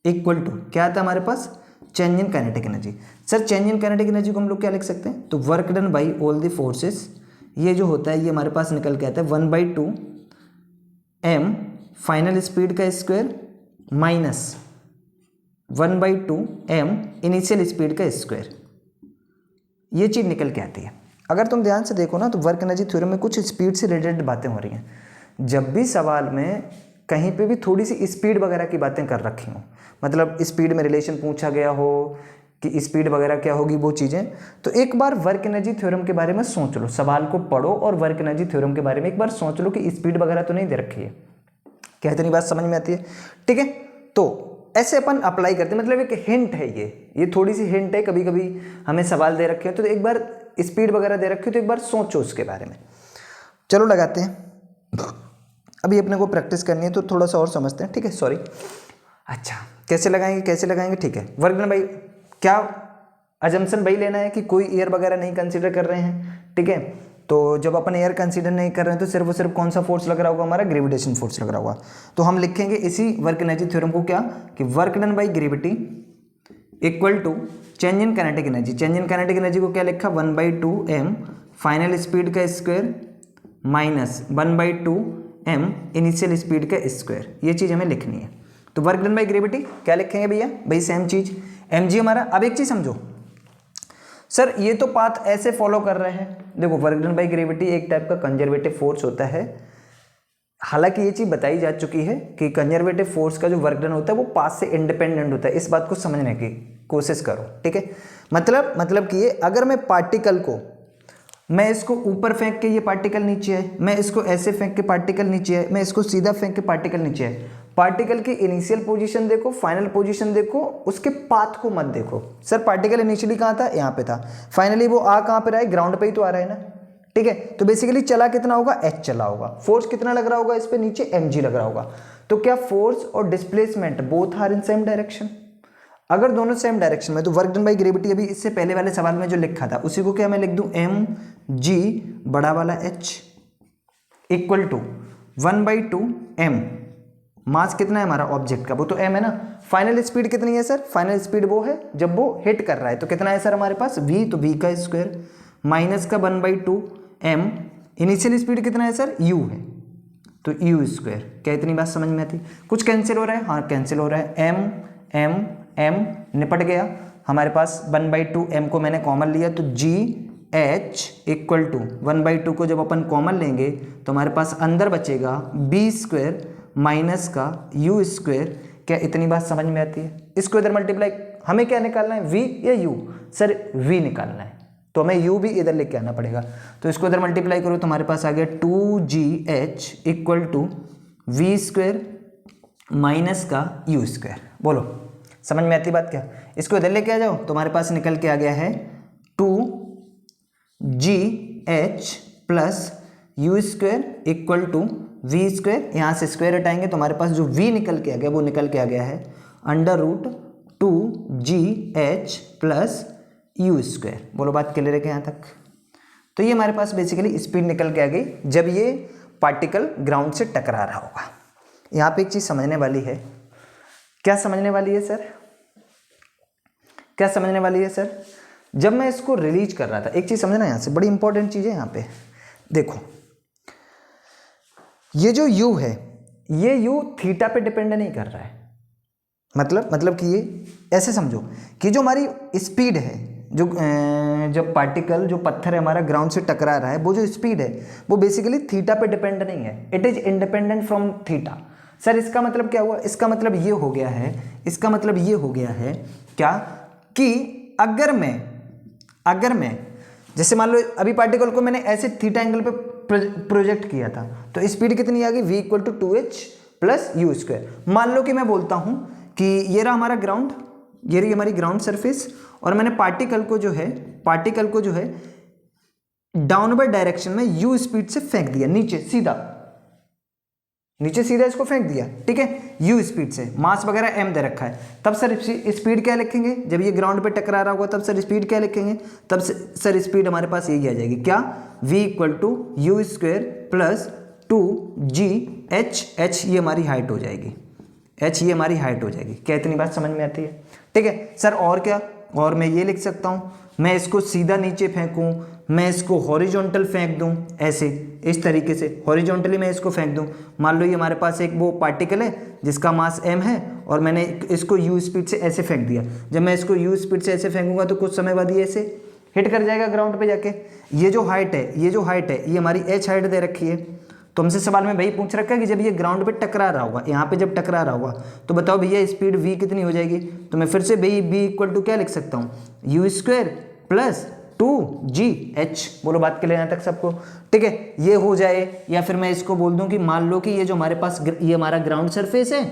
Speaker 1: equal to क्या आता है हमारे पास? Change in kinetic energy. Sir change in kinetic energy को हम लोग क्या लिख सकते हैं? तो work done by all the forces, ये जो होता है ये हमारे पास निकल के आता है 1/2 m फाइनल स्पीड का square minus 1/2 m initial speed का स्क्वायर। ये चीज़ निकल के आती है। अगर तुम ध्यान से देखो ना तो वर्क एनर्जी थ्योरम में कुछ स्पीड से रिलेटेड बातें हो रही हैं। जब भी सवाल में कहीं पे भी थोड़ी सी स्पीड वगैरह की बातें कर रखी हों, मतलब स्पीड में रिलेशन पूछा गया हो कि स्पीड वगैरह क्या होगी, वो चीज़ें, तो एक बार वर्क एनर्जी थ्योरम के बारे में सोच लो। सवाल को पढ़ो और वर्क एनर्जी थ्योरम के बारे में एक बार सोच लो कि स्पीड वगैरह तो नहीं दे रखी है। क्या इतनी बात समझ में आती है? ठीक है, तो ऐसे अपन अप्लाई करते हैं, मतलब एक हिंट है ये थोड़ी सी हिंट है। कभी कभी हमें सवाल दे रखे हो तो एक बार स्पीड वगैरह दे रखी हो तो एक बार सोचो उसके बारे में। चलो लगाते हैं। अभी अपने को प्रैक्टिस करनी है तो थोड़ा सा और समझते हैं। ठीक है, सॉरी। अच्छा कैसे लगाएंगे? ठीक है, वर्क डन बाई, क्या अजम्पशन वही लेना है कि कोई एयर वगैरह नहीं कंसीडर कर रहे हैं। ठीक है, तो जब अपन एयर कंसीडर नहीं कर रहे हैं तो सिर्फ और सिर्फ कौन सा फोर्स लग रहा होगा? हमारा ग्रेविटेशन फोर्स लग रहा होगा। तो हम लिखेंगे इसी वर्क एनर्जी थ्योरम को क्या कि work done by gravity equal to change in kinetic energy. Change in kinetic energy को क्या लिखा? 1/2 m फाइनल स्पीड का square minus 1/2 m initial speed का स्क्वायर, ये चीज़ हमें लिखनी है। तो वर्क डन बाई ग्रेविटी क्या लिखेंगे भैया, भाई सेम चीज़ mg हमारा। अब एक चीज़ समझो सर, ये तो पाथ ऐसे फॉलो कर रहे हैं। देखो वर्क डन बाई ग्रेविटी एक टाइप का कंजर्वेटिव फोर्स होता है। हालांकि ये चीज़ बताई जा चुकी है कि कंजर्वेटिव फोर्स का जो वर्क डन होता है वो पाथ से इंडिपेंडेंट होता है। इस बात को समझने की कोशिश करो, ठीक है। मतलब कि ये अगर मैं पार्टिकल को, मैं इसको ऊपर फेंक के ये पार्टिकल नीचे है, मैं इसको ऐसे फेंक के पार्टिकल नीचे है, मैं इसको सीधा फेंक के पार्टिकल नीचे है। पार्टिकल की इनिशियल पोजीशन देखो, फाइनल पोजीशन देखो, उसके पाथ को मत देखो। सर पार्टिकल इनिशियली कहाँ था, यहाँ पे था, फाइनली वो आ कहाँ पे रहा है, ग्राउंड पे ही तो आ रहा है ना, ठीक है। तो बेसिकली चला कितना होगा, h चला होगा। फोर्स कितना लग रहा होगा इस पे, नीचे mg लग रहा होगा। तो क्या फोर्स और displacement both are in same direction? अगर दोनों सेम डायरेक्शन में तो वर्क डन बाई ग्रेविटी अभी इससे पहले वाले सवाल में जो लिखा था उसी को क्या मैं लिख दूं, mg बड़ा वाला h इक्वल टू 1/2 m। मास कितना है हमारा ऑब्जेक्ट का, वो तो m है ना। फाइनल स्पीड कितनी है सर, फाइनल स्पीड वो है जब वो हिट कर रहा है, तो कितना है सर हमारे पास v, तो v का स्क्वायर माइनस का 1/2 m। इनिशियल स्पीड कितना है सर, u है, तो u स्क्वायर। क्या इतनी बात समझ में आती, कुछ कैंसिल हो रहा है, हाँ कैंसिल हो रहा है, m निपट गया हमारे पास। 1/2 m को मैंने कॉमन लिया, तो g h इक्वल टू 1/2 को जब अपन कॉमन लेंगे तो हमारे पास अंदर बचेगा b स्क्वायर माइनस का u स्क्वायर। क्या इतनी बात समझ में आती है? इसको इधर मल्टीप्लाई, हमें क्या निकालना है, v या u? सर v निकालना है, तो हमें u भी इधर लेके आना पड़ेगा। तो इसको इधर मल्टीप्लाई करो तो हमारे पास आ गया 2gh equal to v square minus का u स्क्वायर। बोलो समझ में आती बात क्या? इसको इधर लेके आ जाओ तो हमारे पास निकल के आ गया है 2gh plus u square equal to v square. यहाँ से स्क्वायर हटाएंगे तो हमारे पास जो v निकल के आ गया वो निकल के आ गया है √2gh प्लस u स्क्वायर। बोलो बात क्लियर है क्या यहाँ तक? तो ये हमारे पास बेसिकली स्पीड निकल के आ गई जब ये पार्टिकल ग्राउंड से टकरा रहा होगा। यहाँ पे एक चीज़ समझने वाली है। क्या समझने वाली है सर, क्या समझने वाली है सर? जब मैं इसको रिलीज कर रहा था, एक चीज़ समझना यहाँ से, बड़ी इंपॉर्टेंट चीज़ है यहाँ पे। देखो ये जो u है, ये u थीटा पे डिपेंड नहीं कर रहा है। मतलब कि ये ऐसे समझो कि जो हमारी स्पीड है, जब पार्टिकल, जो पत्थर है हमारा ग्राउंड से टकरा रहा है, वो जो स्पीड है वो बेसिकली थीटा पे डिपेंड नहीं है, it is independent from theta. Sir इसका मतलब क्या हुआ? इसका मतलब ये हो गया है, इसका मतलब ये हो गया है क्या कि अगर मैं जैसे मान लो अभी पार्टिकल को मैंने ऐसे थीटा एंगल पे प्रोजेक्ट किया था, तो स्पीड कितनी आ गई, v equal to 2h plus u square. मान लो कि मैं बोलता हूं कि ये रहा हमारा ग्राउंड, ये रही हमारी ग्राउंड सरफेस, और मैंने पार्टिकल को जो है डाउनवर्ड डायरेक्शन में u स्पीड से फेंक दिया, नीचे सीधा इसको फेंक दिया, ठीक है, u स्पीड से। मास वगैरह m दे रखा है, तब सर स्पीड क्या लिखेंगे? जब ये ग्राउंड पे टकरा रहा होगा तब सर स्पीड क्या लिखेंगे? तब सर स्पीड हमारे पास यही आ जाएगी, क्या, v equal to u square plus 2gh, h ये हमारी हाइट हो जाएगी, h ये हमारी हाइट हो जाएगी। क्या इतनी बात समझ में आती है? ठीक है सर, और क्या? और मैं ये लिख सकता हूँ, मैं इसको सीधा नीचे फेंकूँ, मैं इसको हॉरिजॉन्टल फेंक दूं, ऐसे इस तरीके से हॉरिजॉन्टली मैं इसको फेंक दूं। मान लो ये हमारे पास एक वो पार्टिकल है जिसका मास m है और मैंने इसको u स्पीड से ऐसे फेंक दिया। जब मैं इसको u स्पीड से ऐसे फेंकूंगा तो कुछ समय बाद ये ऐसे हिट कर जाएगा ग्राउंड पे जाके। ये जो हाइट है ये हमारी h हाइट दे रखी है। तो हमसे सवाल में भाई पूछ रखा है कि जब ये ग्राउंड पे टकरा रहा होगा, यहाँ पे जब टकरा रहा होगा तो बताओ भैया स्पीड v कितनी हो जाएगी? तो मैं फिर से भाई v इक्वल टू क्या लिख सकता हूँ, u स्क्वायर प्लस 2gh। बोलो बात के लिए यहाँ तक सबको, ठीक है, ये हो जाए। या फिर मैं इसको बोल दूं कि मान लो कि ये जो हमारे पास ये हमारा ग्राउंड सरफेस है,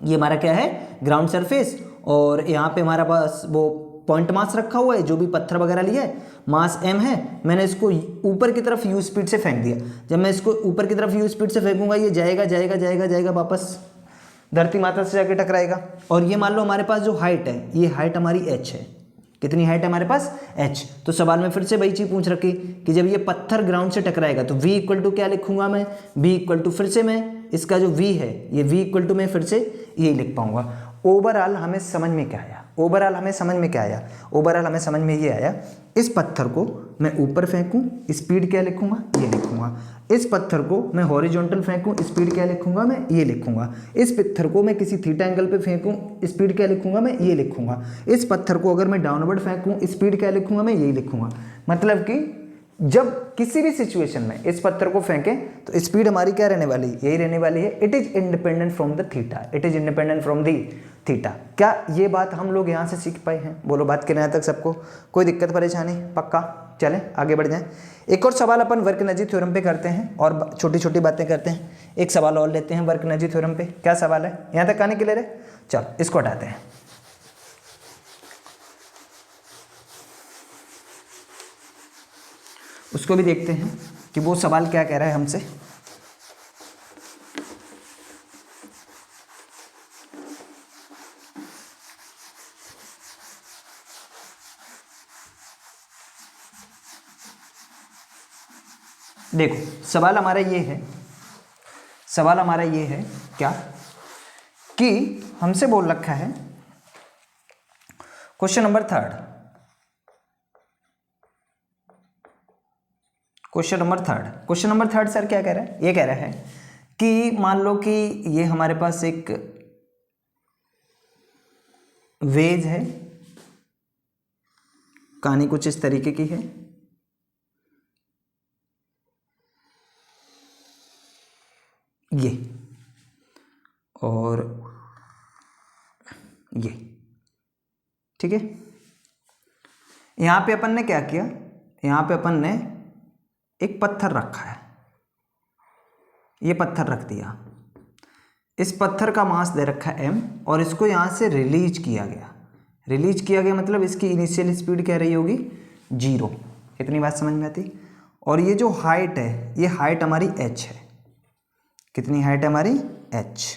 Speaker 1: ये हमारा क्या है, ग्राउंड सरफेस, और यहाँ पे हमारा पास वो पॉइंट मास रखा हुआ है, जो भी पत्थर वगैरह लिया है, मास m है, मैंने इसको ऊपर की तरफ u स्पीड से फेंक दिया। जब मैं इसको ऊपर की तरफ u स्पीड से फेंकूंगा ये जाएगा वापस धरती माता से जाके टकराएगा। और ये मान लो हमारे पास जो हाइट है, ये हाइट हमारी h है। कितनी हाइट है हमारे पास, h। तो सवाल में फिर से वही चीज पूछ रखी कि जब ये पत्थर ग्राउंड से टकराएगा तो v इक्वल टू क्या लिखूंगा मैं, v इक्वल टू फिर से मैं इसका जो v है, ये v इक्वल टू मैं फिर से यही लिख पाऊंगा। ओवरऑल हमें समझ में क्या आया? ओवरऑल हमें समझ में क्या आया? ओवरऑल हमें समझ में ये आया, इस पत्थर को मैं ऊपर फेंकूं, स्पीड क्या लिखूंगा? ये लिखूंगा। इस पत्थर को मैं हॉरिजॉन्टल फेंकूं, स्पीड क्या लिखूंगा? मैं ये लिखूंगा। इस पत्थर को मैं किसी थीटा एंगल पे फेंकूं, स्पीड क्या लिखूंगा? मैं ये लिखूंगा। इस पत्थर को अगर मैं डाउनवर्ड फेंकूं, स्पीड क्या लिखूंगा? मैं यही लिखूंगा। मतलब कि जब किसी भी सिचुएशन में इस पत्थर को फेंकें तो स्पीड हमारी क्या रहने वाली? यही रहने वाली है। It is independent from the theta, it is independent from the theta. क्या ये बात हम लोग यहाँ से सीख पाए हैं? बोलो बात करने तक सबको कोई दिक्कत परेशानी? पक्का? चलें आगे बढ़ जाएं। एक और सवाल अपन वर्क-एनर्जी थ्योरम पे करते हैं और छोटी छोटी बातें करते हैं। एक सवाल और लेते हैं वर्क-एनर्जी थ्योरम पे। क्या सवाल है? यहाँ तक आने के लिए? चलो इसको हटाते हैं। उसको भी देखते हैं कि वो सवाल क्या कह रहा है हमसे। देखो सवाल हमारा ये है, सवाल हमारा ये है क्या कि हमसे बोल रखा है question number 3, question number third sir क्या कह रहा है? ये कह रहा है कि मान लो कि ये हमारे पास एक वेज है, कहानी कुछ इस तरीके की है, ये और ये, ठीक है। यहां पे अपन ने क्या किया? यहां पे अपन ने एक पत्थर रखा है, ये पत्थर रख दिया। इस पत्थर का मास दे रखा है m और इसको यहाँ से रिलीज किया गया। रिलीज किया गया मतलब इसकी इनिशियल स्पीड क्या रही होगी? 0। इतनी बात समझ में आती? और ये जो हाइट है, ये हाइट हमारी h है। कितनी हाइट है हमारी? h।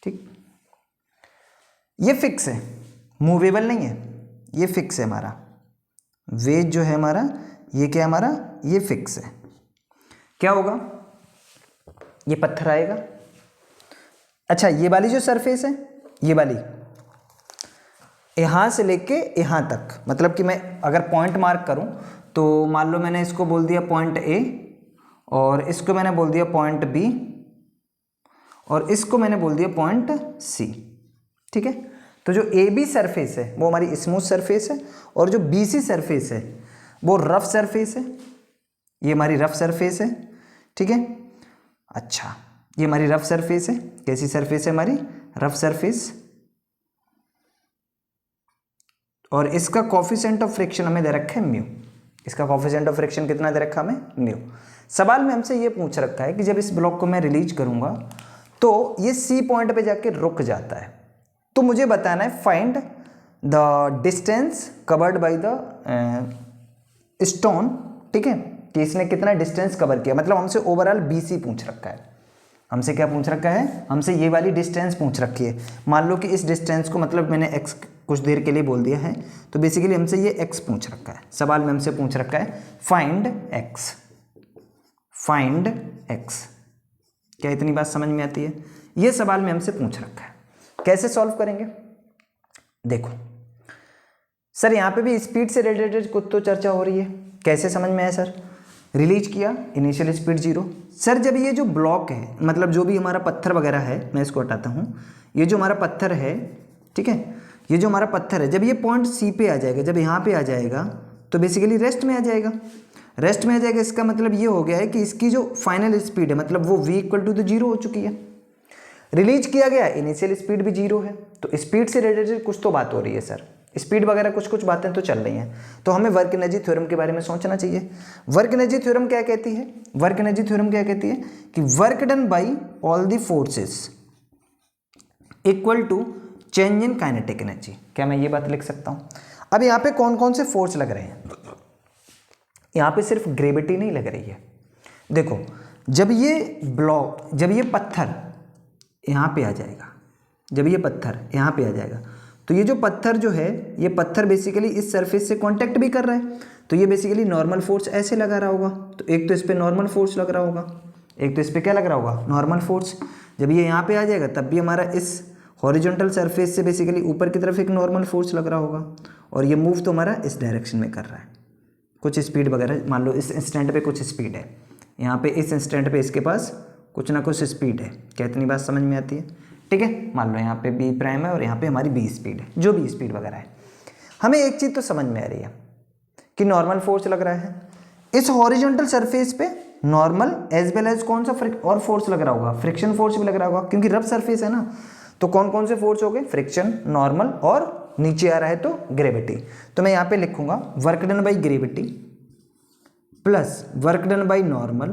Speaker 1: ठीक, ये फिक्स है, मूवेबल नहीं है, ये फिक्स है हमारा। वेज जो है हमारा, ये क्या है हमारा? ये फिक्स है। क्या होगा? ये पत्थर आएगा। अच्छा, ये वाली जो सरफेस है, ये वाली यहां से लेके यहां तक, मतलब कि मैं अगर पॉइंट मार्क करूं तो मान लो मैंने इसको बोल दिया पॉइंट ए और इसको मैंने बोल दिया पॉइंट बी और इसको मैंने बोल दिया पॉइंट सी। ठीक है, तो जो ए बी सरफेस है वो हमारी स्मूथ सरफेस है और जो बी सी सरफेस है वो रफ सरफेस है। ये हमारी रफ सरफेस है। ठीक है, अच्छा ये हमारी रफ सरफेस है। कैसी सरफेस है हमारी? Rough surface. और इसका कोफिशिएंट ऑफ फ्रिक्शन हमें दे रखा है म्यू। इसका कोफिशिएंट ऑफ फ्रिक्शन कितना दे रखा हमें? म्यू। सवाल में हमसे ये पूछ रखा है कि जब इस ब्लॉक को मैं रिलीज करूंगा तो ये सी पॉइंट पे जाके रुक जाता है, तो मुझे बताना है find the distance covered by the stone. ठीक है, कि इसने कितना डिस्टेंस कवर किया, मतलब हमसे ओवरऑल बीसी पूछ रखा है। हमसे क्या पूछ रखा है? हमसे ये वाली डिस्टेंस पूछ रखी है। मान लो कि इस डिस्टेंस को मतलब मैंने x कुछ देर के लिए बोल दिया है, तो बेसिकली हमसे ये x पूछ रखा है। सवाल में हमसे पूछ रखा है फाइंड x, फाइंड x। क्या इतनी बात समझ में आती है? ये सवाल में हमसे पूछ रखा है। कैसे सॉल्व करेंगे? देखो सर, यहाँ पे भी स्पीड से रिलेटेड कुछ तो चर्चा हो रही है। कैसे समझ में आया सर? रिलीज किया, इनिशियल स्पीड 0। सर जब ये जो ब्लॉक है, मतलब जो भी हमारा पत्थर वगैरह है, मैं इसको हटाता हूँ, ये जो हमारा पत्थर है, ठीक है, ये जो हमारा पत्थर है, जब ये पॉइंट सी पे आ जाएगा, जब यहाँ पे आ जाएगा तो बेसिकली रेस्ट में आ जाएगा। रेस्ट में आ जाएगा, इसका मतलब ये हो गया है कि इसकी जो फाइनल स्पीड है, मतलब वो v इक्वल टू तो 0 हो चुकी है। रिलीज किया गया, इनिशियल स्पीड भी 0 है, तो स्पीड से रिलेटेड कुछ तो बात हो रही है सर। स्पीड वगैरह कुछ कुछ बातें तो चल रही हैं, तो हमें वर्क एनर्जी थ्योरम के बारे में सोचना चाहिए। वर्क एनर्जी थ्योरम क्या कहती है? वर्क एनर्जी थ्योरम क्या कहती है कि work done by all the forces equal to change in kinetic energy. क्या मैं ये बात लिख सकता हूं? अब यहाँ पे कौन कौन से फोर्स लग रहे हैं? यहाँ पे सिर्फ ग्रेविटी नहीं लग रही है। देखो जब ये ब्लॉक, जब ये पत्थर यहाँ पे आ जाएगा, जब ये पत्थर यहाँ पे आ जाएगा, तो ये जो पत्थर जो है, ये पत्थर बेसिकली इस सरफेस से कांटेक्ट भी कर रहा है, तो ये बेसिकली नॉर्मल फोर्स ऐसे लगा रहा होगा। तो एक तो इस पे नॉर्मल फोर्स लग रहा होगा, एक तो इस पे क्या लग रहा होगा? Normal force. जब ये यहाँ पे आ जाएगा तब भी हमारा इस हॉरिजॉन्टल सरफेस से बेसिकली ऊपर की तरफ एक नॉर्मल फोर्स लग रहा होगा, और ये मूव तो हमारा इस डायरेक्शन में कर रहा है, कुछ स्पीड वगैरह, मान लो इस इंस्टेंट पे कुछ स्पीड है, यहाँ पे इस इंस्टेंट पे इसके पास कुछ ना कुछ स्पीड है। क्या इतनी बात समझ में आती है? ठीक है, मान लो यहाँ पे बी प्राइम है और यहाँ पे हमारी बी स्पीड है, जो भी स्पीड वगैरह है। हमें एक चीज़ तो समझ में आ रही है कि नॉर्मल फोर्स लग रहा है इस हॉरिजॉन्टल सरफेस पे, नॉर्मल एज वेल एज कौन सा और फोर्स लग रहा होगा, फ्रिक्शन फोर्स भी लग रहा होगा, क्योंकि रफ सरफेस है ना। तो कौन कौन से फोर्स हो गए? फ्रिक्शन, नॉर्मल, और नीचे आ रहा है तो ग्रेविटी। तो मैं यहाँ पे लिखूंगा work done by gravity plus work done by normal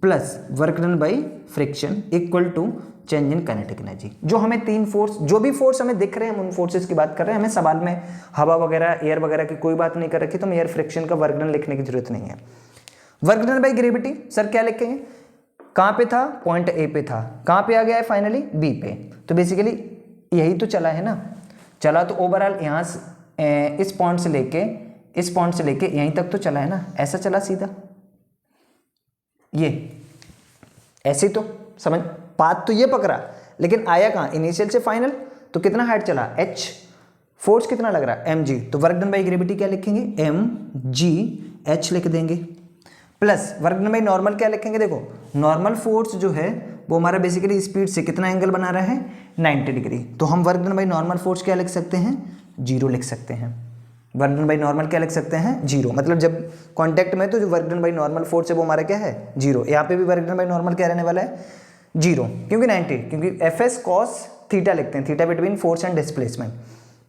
Speaker 1: plus work done by friction equal to change in kinetic energy. जो हमें तीन फोर्स, जो भी फोर्स हमें दिख रहे हैं, हम उन फोर्सेस की बात कर रहे हैं। हमें सवाल में हवा वगैरह, एयर वगैरह की कोई बात नहीं कर रखी, तो हमें एयर फ्रिक्शन का वर्क डन लिखने की जरूरत नहीं है। Work done by gravity sir क्या लिखेंगे? कहाँ पे था? पॉइंट ए पे था, कहाँ पे आ गया है फाइनली? बी पे। तो बेसिकली यही तो चला है ना, चला तो ओवरऑल यहाँ से इस पॉइंट से लेके यहीं तक तो चला है ना, ऐसा चला सीधा, ये ऐसे तो समझ, पाथ तो ये पकड़ा, लेकिन आया कहाँ? इनिशियल से फाइनल। तो कितना हाइट चला? h, फोर्स कितना लग रहा है? mg। तो वर्क डन बाई ग्रेविटी क्या लिखेंगे? mgh लिख देंगे, plus work done by normal क्या लिखेंगे? देखो नॉर्मल फोर्स जो है वो हमारा बेसिकली स्पीड से कितना एंगल बना रहा है? 90 डिग्री। तो हम work done by normal force क्या लिख सकते हैं? 0 लिख सकते हैं। वर्क डन बाई नॉर्मल क्या लिख सकते हैं? 0। मतलब जब कांटेक्ट में तो जो work done by normal force है वो हमारा क्या है? 0। यहाँ पे भी वर्क डन बाई नॉर्मल क्या रहने वाला है? 0, क्योंकि 90, क्योंकि एफ एस कॉस थीटा लिखते हैं, theta between force and displacement.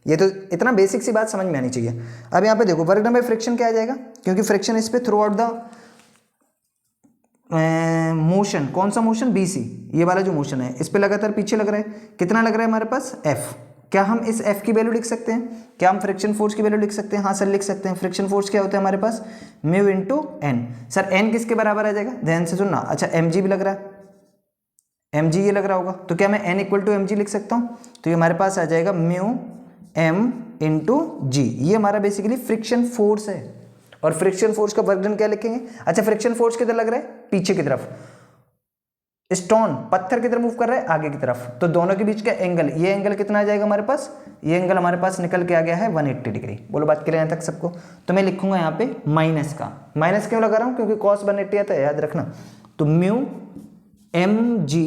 Speaker 1: ये तो इतना बेसिक सी बात समझ में आनी चाहिए। अब यहाँ पे देखो वर्क डन बाई फ्रिक्शन क्या आ जाएगा? क्योंकि फ्रिक्शन इस पे थ्रू आउट द मोशन, कौन सा मोशन? बी सी, ये वाला जो मोशन है इस पे लगातार पीछे लग रहा है, कितना लग रहा है हमारे पास? एफ। क्या हम इस एफ की वैल्यू लिख सकते हैं? क्या हम फ्रिक्शन फोर्स की वैल्यू लिख सकते हैं? हाँ सर लिख सकते हैं। फ्रिक्शन फोर्स क्या होता है हमारे पास? Mu into N. Sir N किसके बराबर आ जाएगा? ध्यान से सुनना। अच्छा एम जी भी लग रहा है, एम जी ये लग रहा होगा, तो क्या मैं n equal to m g लिख सकता हूँ? तो ये हमारे पास आ जाएगा म्यू एम इंटू जी। ये हमारा बेसिकली फ्रिक्शन फोर्स है, और फ्रिक्शन फोर्स का वर्क डन क्या लिखेंगे? अच्छा फ्रिक्शन फोर्स किधर लग रहा है? पीछे की तरफ। स्टोन पत्थर किधर मूव कर रहा है? आगे की तरफ। तो दोनों के बीच का एंगल, ये एंगल कितना आ जाएगा हमारे पास? ये एंगल हमारे पास निकल के आ गया है 180 डिग्री। बोलो बात क्लियर यहाँ तक सबको? तो मैं लिखूंगा यहाँ पे माइनस का। माइनस क्यों लगा रहा हूँ? क्योंकि कॉस 180 आता है, याद रखना। तो म्यू एम जी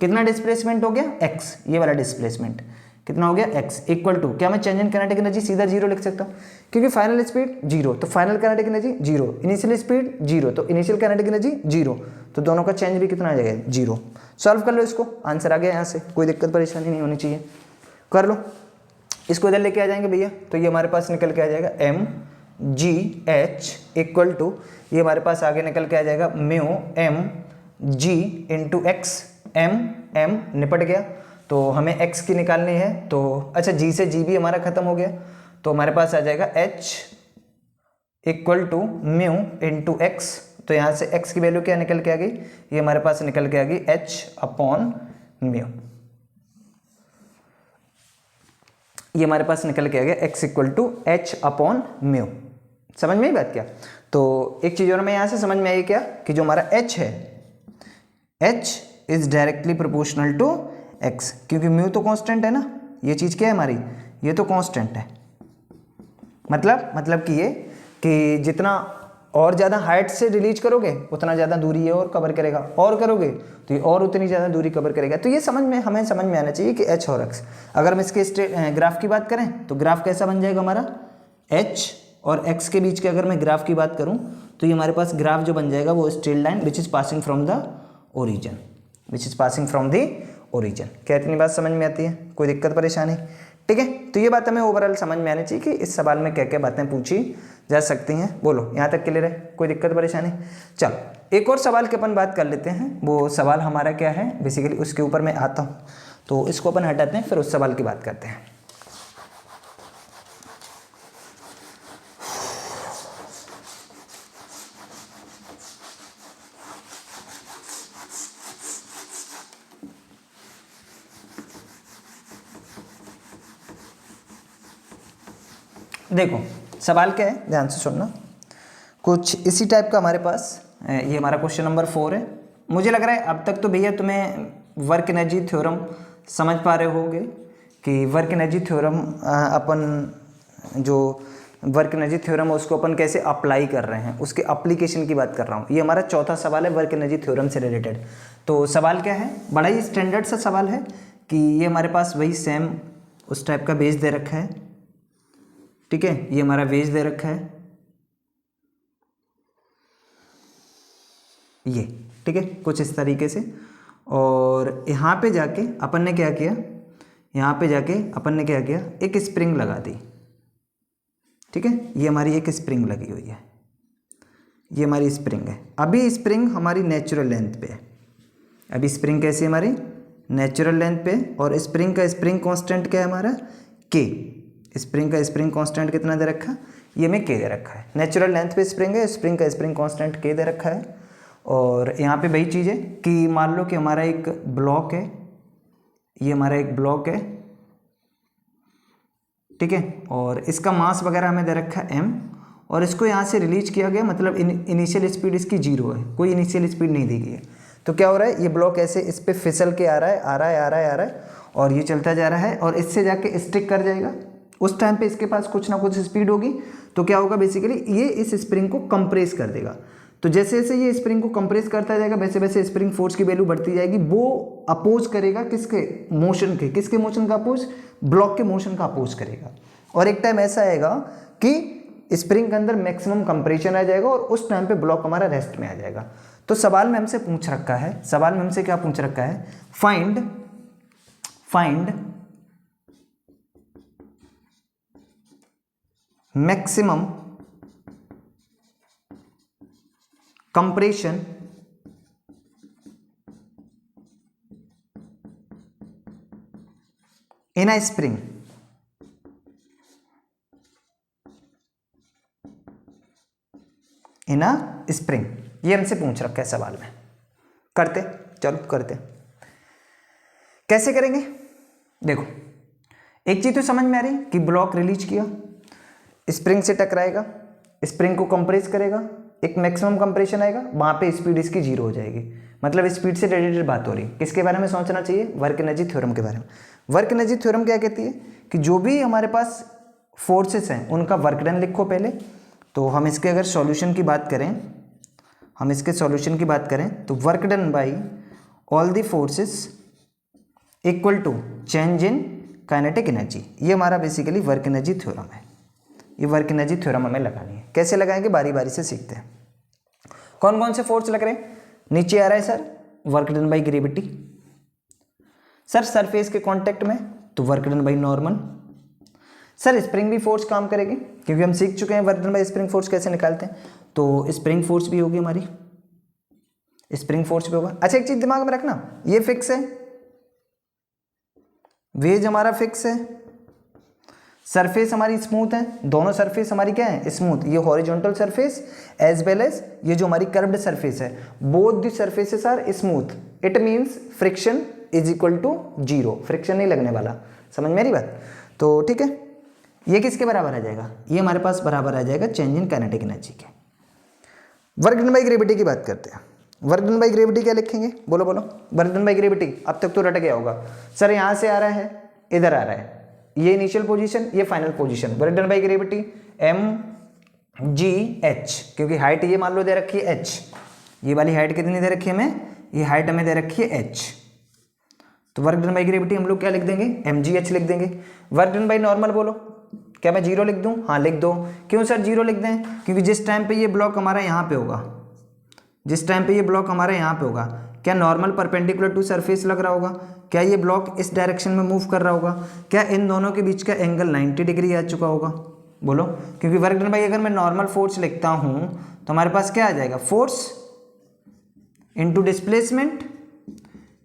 Speaker 1: कितना डिस्प्लेसमेंट हो गया? एक्स, ये वाला डिस्प्लेसमेंट कितना हो गया? एक्स इक्वल टू, क्या मैं चेंज इन काइनेटिक एनर्जी सीधा 0 लिख सकता हूँ? क्योंकि फाइनल स्पीड 0, तो final kinetic energy 0, initial speed 0, तो इनिशियल काइनेटिक एनर्जी 0, तो दोनों का चेंज भी कितना आ जाएगा? 0। सॉल्व कर लो इसको, आंसर आ गया यहाँ से, कोई दिक्कत परेशानी नहीं होनी चाहिए। कर लो इसको, इधर लेके आ जाएंगे भैया, तो ये हमारे पास निकल के आ जाएगा m g h equal to, ये हमारे पास आगे निकल के आ जाएगा mu m g into x. M निपट गया, तो हमें x की निकालनी है। तो अच्छा जी से जी भी हमारा खत्म हो गया, तो हमारे पास आ जाएगा h equal to mu into x. तो यहाँ से x की वैल्यू क्या निकल के आ गई? ये हमारे पास निकल के आ गई h अपॉन म्यू। ये हमारे पास निकल के आ गया x equal to h upon mu. समझ में आई बात क्या? तो एक चीज़ और मैं यहाँ से समझ में आई क्या, कि जो हमारा h है, h is directly proportional to x, क्योंकि म्यू तो कांस्टेंट है ना। ये चीज़ क्या है हमारी? ये तो कांस्टेंट है। मतलब कि जितना और ज़्यादा हाइट से रिलीज करोगे उतना ज़्यादा दूरी ये और कवर करेगा, और करोगे तो ये और उतनी ज़्यादा दूरी कवर करेगा। तो ये हमें समझ में आना चाहिए कि h और x। अगर हम इसके ग्राफ की बात करें तो ग्राफ कैसा बन जाएगा हमारा? h और x के बीच के अगर मैं ग्राफ की बात करूँ तो ये हमारे पास ग्राफ जो बन जाएगा वो straight line which is passing from the origin, origin. क्या इतनी बात समझ में आती है? कोई दिक्कत परेशानी? ठीक है, तो ये बात हमें ओवरऑल समझ में आनी चाहिए कि इस सवाल में क्या क्या बातें पूछी जा सकती हैं। बोलो यहाँ तक क्लियर है? कोई दिक्कत परेशानी? चलो एक और सवाल की अपन बात कर लेते हैं। वो सवाल हमारा क्या है बेसिकली, उसके ऊपर मैं आता हूँ, तो इसको अपन हटाते हैं, फिर उस सवाल की बात करते हैं। देखो सवाल क्या है, ध्यान से सुनना। कुछ इसी टाइप का हमारे पास ये हमारा क्वेश्चन नंबर 4 है। मुझे लग रहा है अब तक तो भैया तुम्हें वर्क एनर्जी थ्योरम समझ पा रहे होगे कि वर्क एनर्जी थ्योरम अपन जो वर्क एनर्जी थ्योरम है उसको अपन कैसे अप्लाई कर रहे हैं, उसके एप्लीकेशन की बात कर रहा हूँ। ये हमारा चौथा सवाल है वर्क एनर्जी थ्योरम से रिलेटेड। तो सवाल क्या है, बड़ा ही स्टैंडर्ड सा सवाल है कि ये हमारे पास वही सेम उस टाइप का बेस दे रखा है, ठीक है, ये हमारा बेस दे रखा है ये, ठीक है, कुछ इस तरीके से। और यहाँ पे जाके अपन ने क्या किया, यहाँ पे जाके अपन ने क्या किया, एक स्प्रिंग लगा दी, ठीक है, ये हमारी एक स्प्रिंग लगी हुई है, ये हमारी स्प्रिंग है। अभी स्प्रिंग हमारी नेचुरल लेंथ पे है, अभी स्प्रिंग कैसी है हमारी नेचुरल लेंथ पे, और स्प्रिंग का स्प्रिंग कांस्टेंट क्या है हमारा के, स्प्रिंग का स्प्रिंग कांस्टेंट कितना दे रखा, ये में के दे रखा है। नेचुरल लेंथ पे स्प्रिंग है, स्प्रिंग का स्प्रिंग कांस्टेंट के दे रखा है। और यहाँ पे वही चीज़ है कि मान लो कि हमारा एक ब्लॉक है, ये हमारा एक ब्लॉक है, ठीक है, और इसका मास वगैरह हमें दे रखा है m, और इसको यहाँ से रिलीज किया गया, मतलब इनिशियल स्पीड इसकी 0 है, कोई इनिशियल स्पीड नहीं दी गई है। तो क्या हो रहा है, ये ब्लॉक ऐसे इस पर फिसल के आ रहा है, आ रहा है, आ रहा है, आ रहा है, और ये चलता जा रहा है, और इससे जाके स्टिक कर जाएगा। उस टाइम पे इसके पास कुछ ना कुछ स्पीड होगी, तो क्या होगा बेसिकली ये इस स्प्रिंग को कंप्रेस कर देगा। तो जैसे जैसे ये स्प्रिंग को कंप्रेस करता जाएगा वैसे वैसे स्प्रिंग फोर्स की वैल्यू बढ़ती जाएगी। वो अपोज करेगा किसके मोशन के, किसके मोशन का अपोज, ब्लॉक के मोशन का अपोज करेगा। और एक टाइम ऐसा आएगा कि स्प्रिंग के अंदर मैक्सिमम कंप्रेशन आ जाएगा, और उस टाइम पे ब्लॉक हमारा रेस्ट में आ जाएगा। तो सवाल में हमसे पूछ रखा है, सवाल में हमसे क्या पूछ रखा है, find maximum compression in a spring in a spring, ये हमसे पूछ रखा है सवाल में। करते, चलो करते, कैसे करेंगे देखो। एक चीज तो समझ में आ रही कि ब्लॉक रिलीज किया, स्प्रिंग से टकराएगा, स्प्रिंग को कंप्रेस करेगा, एक मैक्सिमम कंप्रेशन आएगा, वहाँ पे स्पीड इसकी 0 हो जाएगी। मतलब स्पीड से रिलेटेड बात हो रही है। किसके बारे में सोचना चाहिए, वर्क एनर्जी थ्योरम के बारे में। वर्क एनर्जी थ्योरम क्या कहती है कि जो भी हमारे पास फोर्सेस हैं उनका वर्क डन लिखो पहले। तो हम इसके अगर सॉल्यूशन की बात करें, हम इसके सॉल्यूशन की बात करें तो work done by all the forces equal to change in kinetic energy, ये हमारा बेसिकली वर्क एनर्जी थ्योरम है। ये वर्क एनर्जी थ्योरम हमें लगानी है। कैसे लगाएंगे बारी बारी से सीखते हैं। कौन कौन से फोर्स लग रहे हैं, नीचे आ रहा है sir work done by gravity, sir surface के कांटेक्ट में तो work done by normal, sir spring भी फोर्स काम करेगी क्योंकि हम सीख चुके हैं work done by spring force कैसे निकालते हैं, तो स्प्रिंग फोर्स भी होगी हमारी, स्प्रिंग फोर्स भी होगा। अच्छा एक चीज दिमाग में रखना, ये फिक्स है, वेज हमारा फिक्स है, सरफेस हमारी स्मूथ है, दोनों सरफेस हमारी क्या है स्मूथ, ये horizontal surface as well as ये जो हमारी कर्व्ड सरफेस है, both the surfaces are smooth, it means friction is equal to 0, friction नहीं लगने वाला। समझ में आ रही बात। तो ठीक है, ये किसके बराबर आ जाएगा, ये हमारे पास बराबर आ जाएगा चेंज इन काइनेटिक एनर्जी के। वर्क डन बाई ग्रेविटी की बात करते हैं। वर्क डन बाई ग्रेविटी क्या लिखेंगे, बोलो बोलो। वर्क डन बाई ग्रेविटी अब तक तो रट गया होगा सर, यहाँ से आ रहा है इधर आ रहा है, ये इनिशियल पोजीशन ये final position. Work done by gravity mgh, क्योंकि हाइट ये मान लो दे रखी है h, ये वाली हाइट कितनी दे रखी है हमें, ये हाइट हमें दे रखी है h, तो वर्क डन बाई ग्रेविटी हम लोग क्या लिख देंगे mgh लिख देंगे। वर्क डन बाई नॉर्मल बोलो, क्या मैं 0 लिख दूं, हाँ लिख दो। क्यों सर 0 लिख दें, क्योंकि जिस टाइम पे ये ब्लॉक हमारा यहाँ पे होगा, जिस टाइम पे ये ब्लॉक हमारा यहाँ पे होगा, क्या नॉर्मल परपेंडिकुलर टू सरफेस लग रहा होगा, क्या ये ब्लॉक इस डायरेक्शन में मूव कर रहा होगा, क्या इन दोनों के बीच का एंगल 90 डिग्री आ चुका होगा, बोलो। क्योंकि वर्क डन बाई अगर मैं नॉर्मल फोर्स लिखता हूँ तो हमारे पास क्या आ जाएगा, force into displacement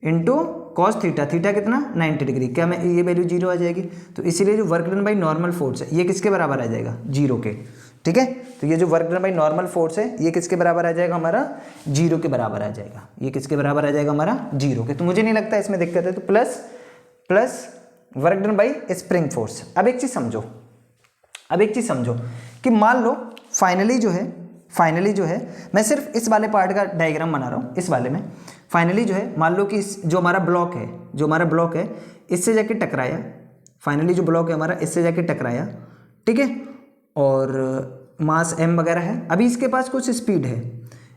Speaker 1: into cos theta, theta कितना 90 डिग्री, क्या मैं ये वैल्यू 0 आ जाएगी। तो इसीलिए जो work done by normal force है ये किसके बराबर आ जाएगा 0 के, ठीक है। तो ये जो work done by normal force है ये किसके बराबर आ जाएगा हमारा 0 के बराबर आ जाएगा, ये किसके बराबर आ जाएगा हमारा 0 के। तो मुझे नहीं लगता इसमें दिक्कत है, तो plus work done by spring force. अब एक चीज समझो कि मान लो फाइनली जो है मैं सिर्फ इस वाले पार्ट का डायग्राम बना रहा हूँ, इस वाले में फाइनली जो है मान लो कि जो हमारा ब्लॉक है इससे जाके टकराया, फाइनली जो ब्लॉक है हमारा इससे जाके टकराया, ठीक है, और मास m वगैरह है। अभी इसके पास कुछ स्पीड है,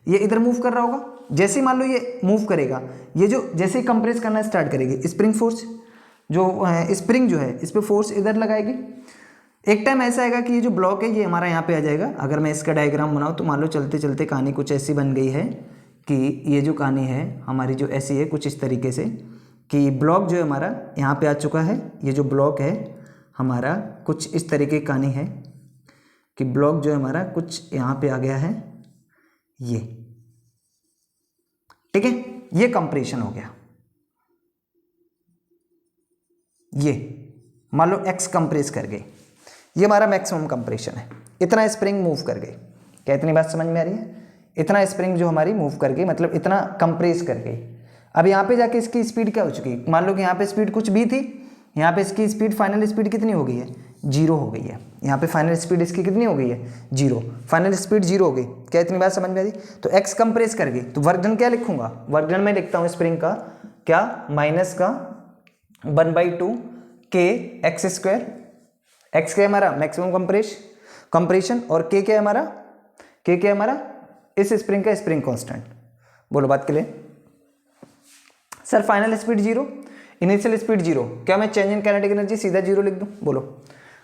Speaker 1: ये इधर मूव कर रहा होगा। जैसे ही मान लो ये मूव करेगा, ये जो जैसे ही कंप्रेस करना स्टार्ट करेगी, स्प्रिंग फोर्स जो है, स्प्रिंग जो है इस पर फोर्स इधर लगाएगी। एक टाइम ऐसा आएगा कि ये जो ब्लॉक है ये हमारा यहाँ पे आ जाएगा। अगर मैं इसका डायग्राम बनाऊँ तो मान लो चलते चलते कहानी कुछ ऐसी बन गई है कि ये जो कहानी है हमारी जो ऐसी है कुछ इस तरीके से कि ब्लॉक जो है हमारा यहाँ पे आ चुका है। ये जो ब्लॉक है हमारा कुछ इस तरीके की कहानी है कि ब्लॉक जो है हमारा कुछ यहाँ पे आ गया है, ये ठीक है, ये कंप्रेशन हो गया। ये मान लो x कंप्रेस कर गई, ये हमारा मैक्सिमम कंप्रेशन है। इतना स्प्रिंग मूव कर गई, क्या इतनी बात समझ में आ रही है? इतना स्प्रिंग जो हमारी मूव कर गई मतलब इतना कंप्रेस कर गई। अब यहाँ पे जाके इसकी स्पीड क्या हो चुकी? मान लो कि यहाँ पे स्पीड कुछ भी थी, यहाँ पे इसकी स्पीड फाइनल स्पीड कितनी हो गई है? 0 हो गई है। यहाँ पे फाइनल स्पीड इसकी कितनी हो गई है? 0। फाइनल स्पीड 0 हो गई। क्या इतनी बात समझ में आ रही? तो x कंप्रेस कर गई तो वर्क डन क्या लिखूंगा? वर्क डन में लिखता हूँ स्प्रिंग का क्या, माइनस का 1/2 k x स्क्वायर। x क्या है हमारा? मैक्सिमम कंप्रेशन, और k क्या है हमारा? k क्या है हमारा? इस स्प्रिंग का स्प्रिंग कांस्टेंट। बोलो बात के लिए sir final speed 0, initial speed 0, क्या मैं चेंज इन काइनेटिक एनर्जी सीधा 0 लिख दूं? बोलो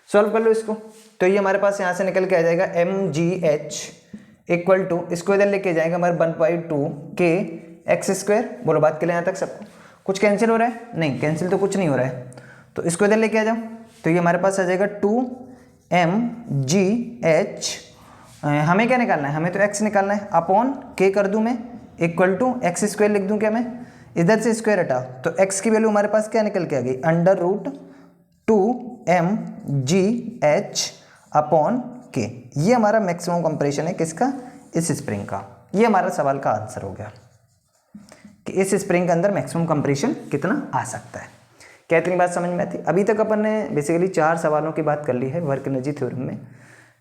Speaker 1: सॉल्व कर लो इसको। तो ये हमारे पास यहाँ से निकल के आ जाएगा mgh इक्वल टू, इसको इधर लेके जाएगा हमारे 1/2 k x स्क्वायर। बोलो बात के लिए यहाँ तक सबको कुछ कैंसिल हो रहा है? नहीं, कैंसिल तो कुछ नहीं हो रहा है, तो इसको इधर लेके आ जाओ। तो ये हमारे पास आ जाएगा 2mgh, हमें क्या निकालना है? हमें तो x निकालना है, अपॉन k कर दूं मैं इक्वल टू x स्क्वायर लिख दूं क्या मैं? इधर से स्क्वायर हटा तो x की वैल्यू हमारे पास क्या निकल के आ गई? √2mgh upon k। ये हमारा मैक्सिमम कंप्रेशन है किसका? इस स्प्रिंग का। ये हमारा सवाल का आंसर हो गया कि इस स्प्रिंग के अंदर मैक्सिमम कंप्रेशन कितना आ सकता है। क्या इतनी बात समझ में आती? अभी तक अपन ने बेसिकली 4 सवालों की बात कर ली है वर्क एनर्जी थ्योरम में।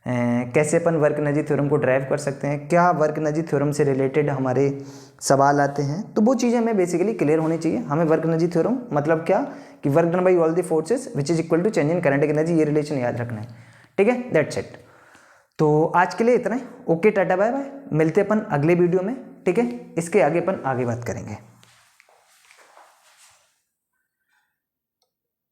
Speaker 1: कैसे अपन वर्क एनर्जी थ्योरम को ड्राइव कर सकते हैं, क्या वर्क एनर्जी थ्योरम से रिलेटेड हमारे सवाल आते हैं, तो वो चीज़ें हमें बेसिकली क्लियर होनी चाहिए। हमें वर्क एनर्जी थ्योरम मतलब क्या कि work done by all the forces which is equal to change in kinetic energy, ये रिलेशन याद रखना है, ठीक है, दैट्स इट। तो आज के लिए इतना है। ओके, टाटा बाय बाय, मिलते अपन अगले वीडियो में, ठीक है। इसके आगे अपन आगे बात करेंगे।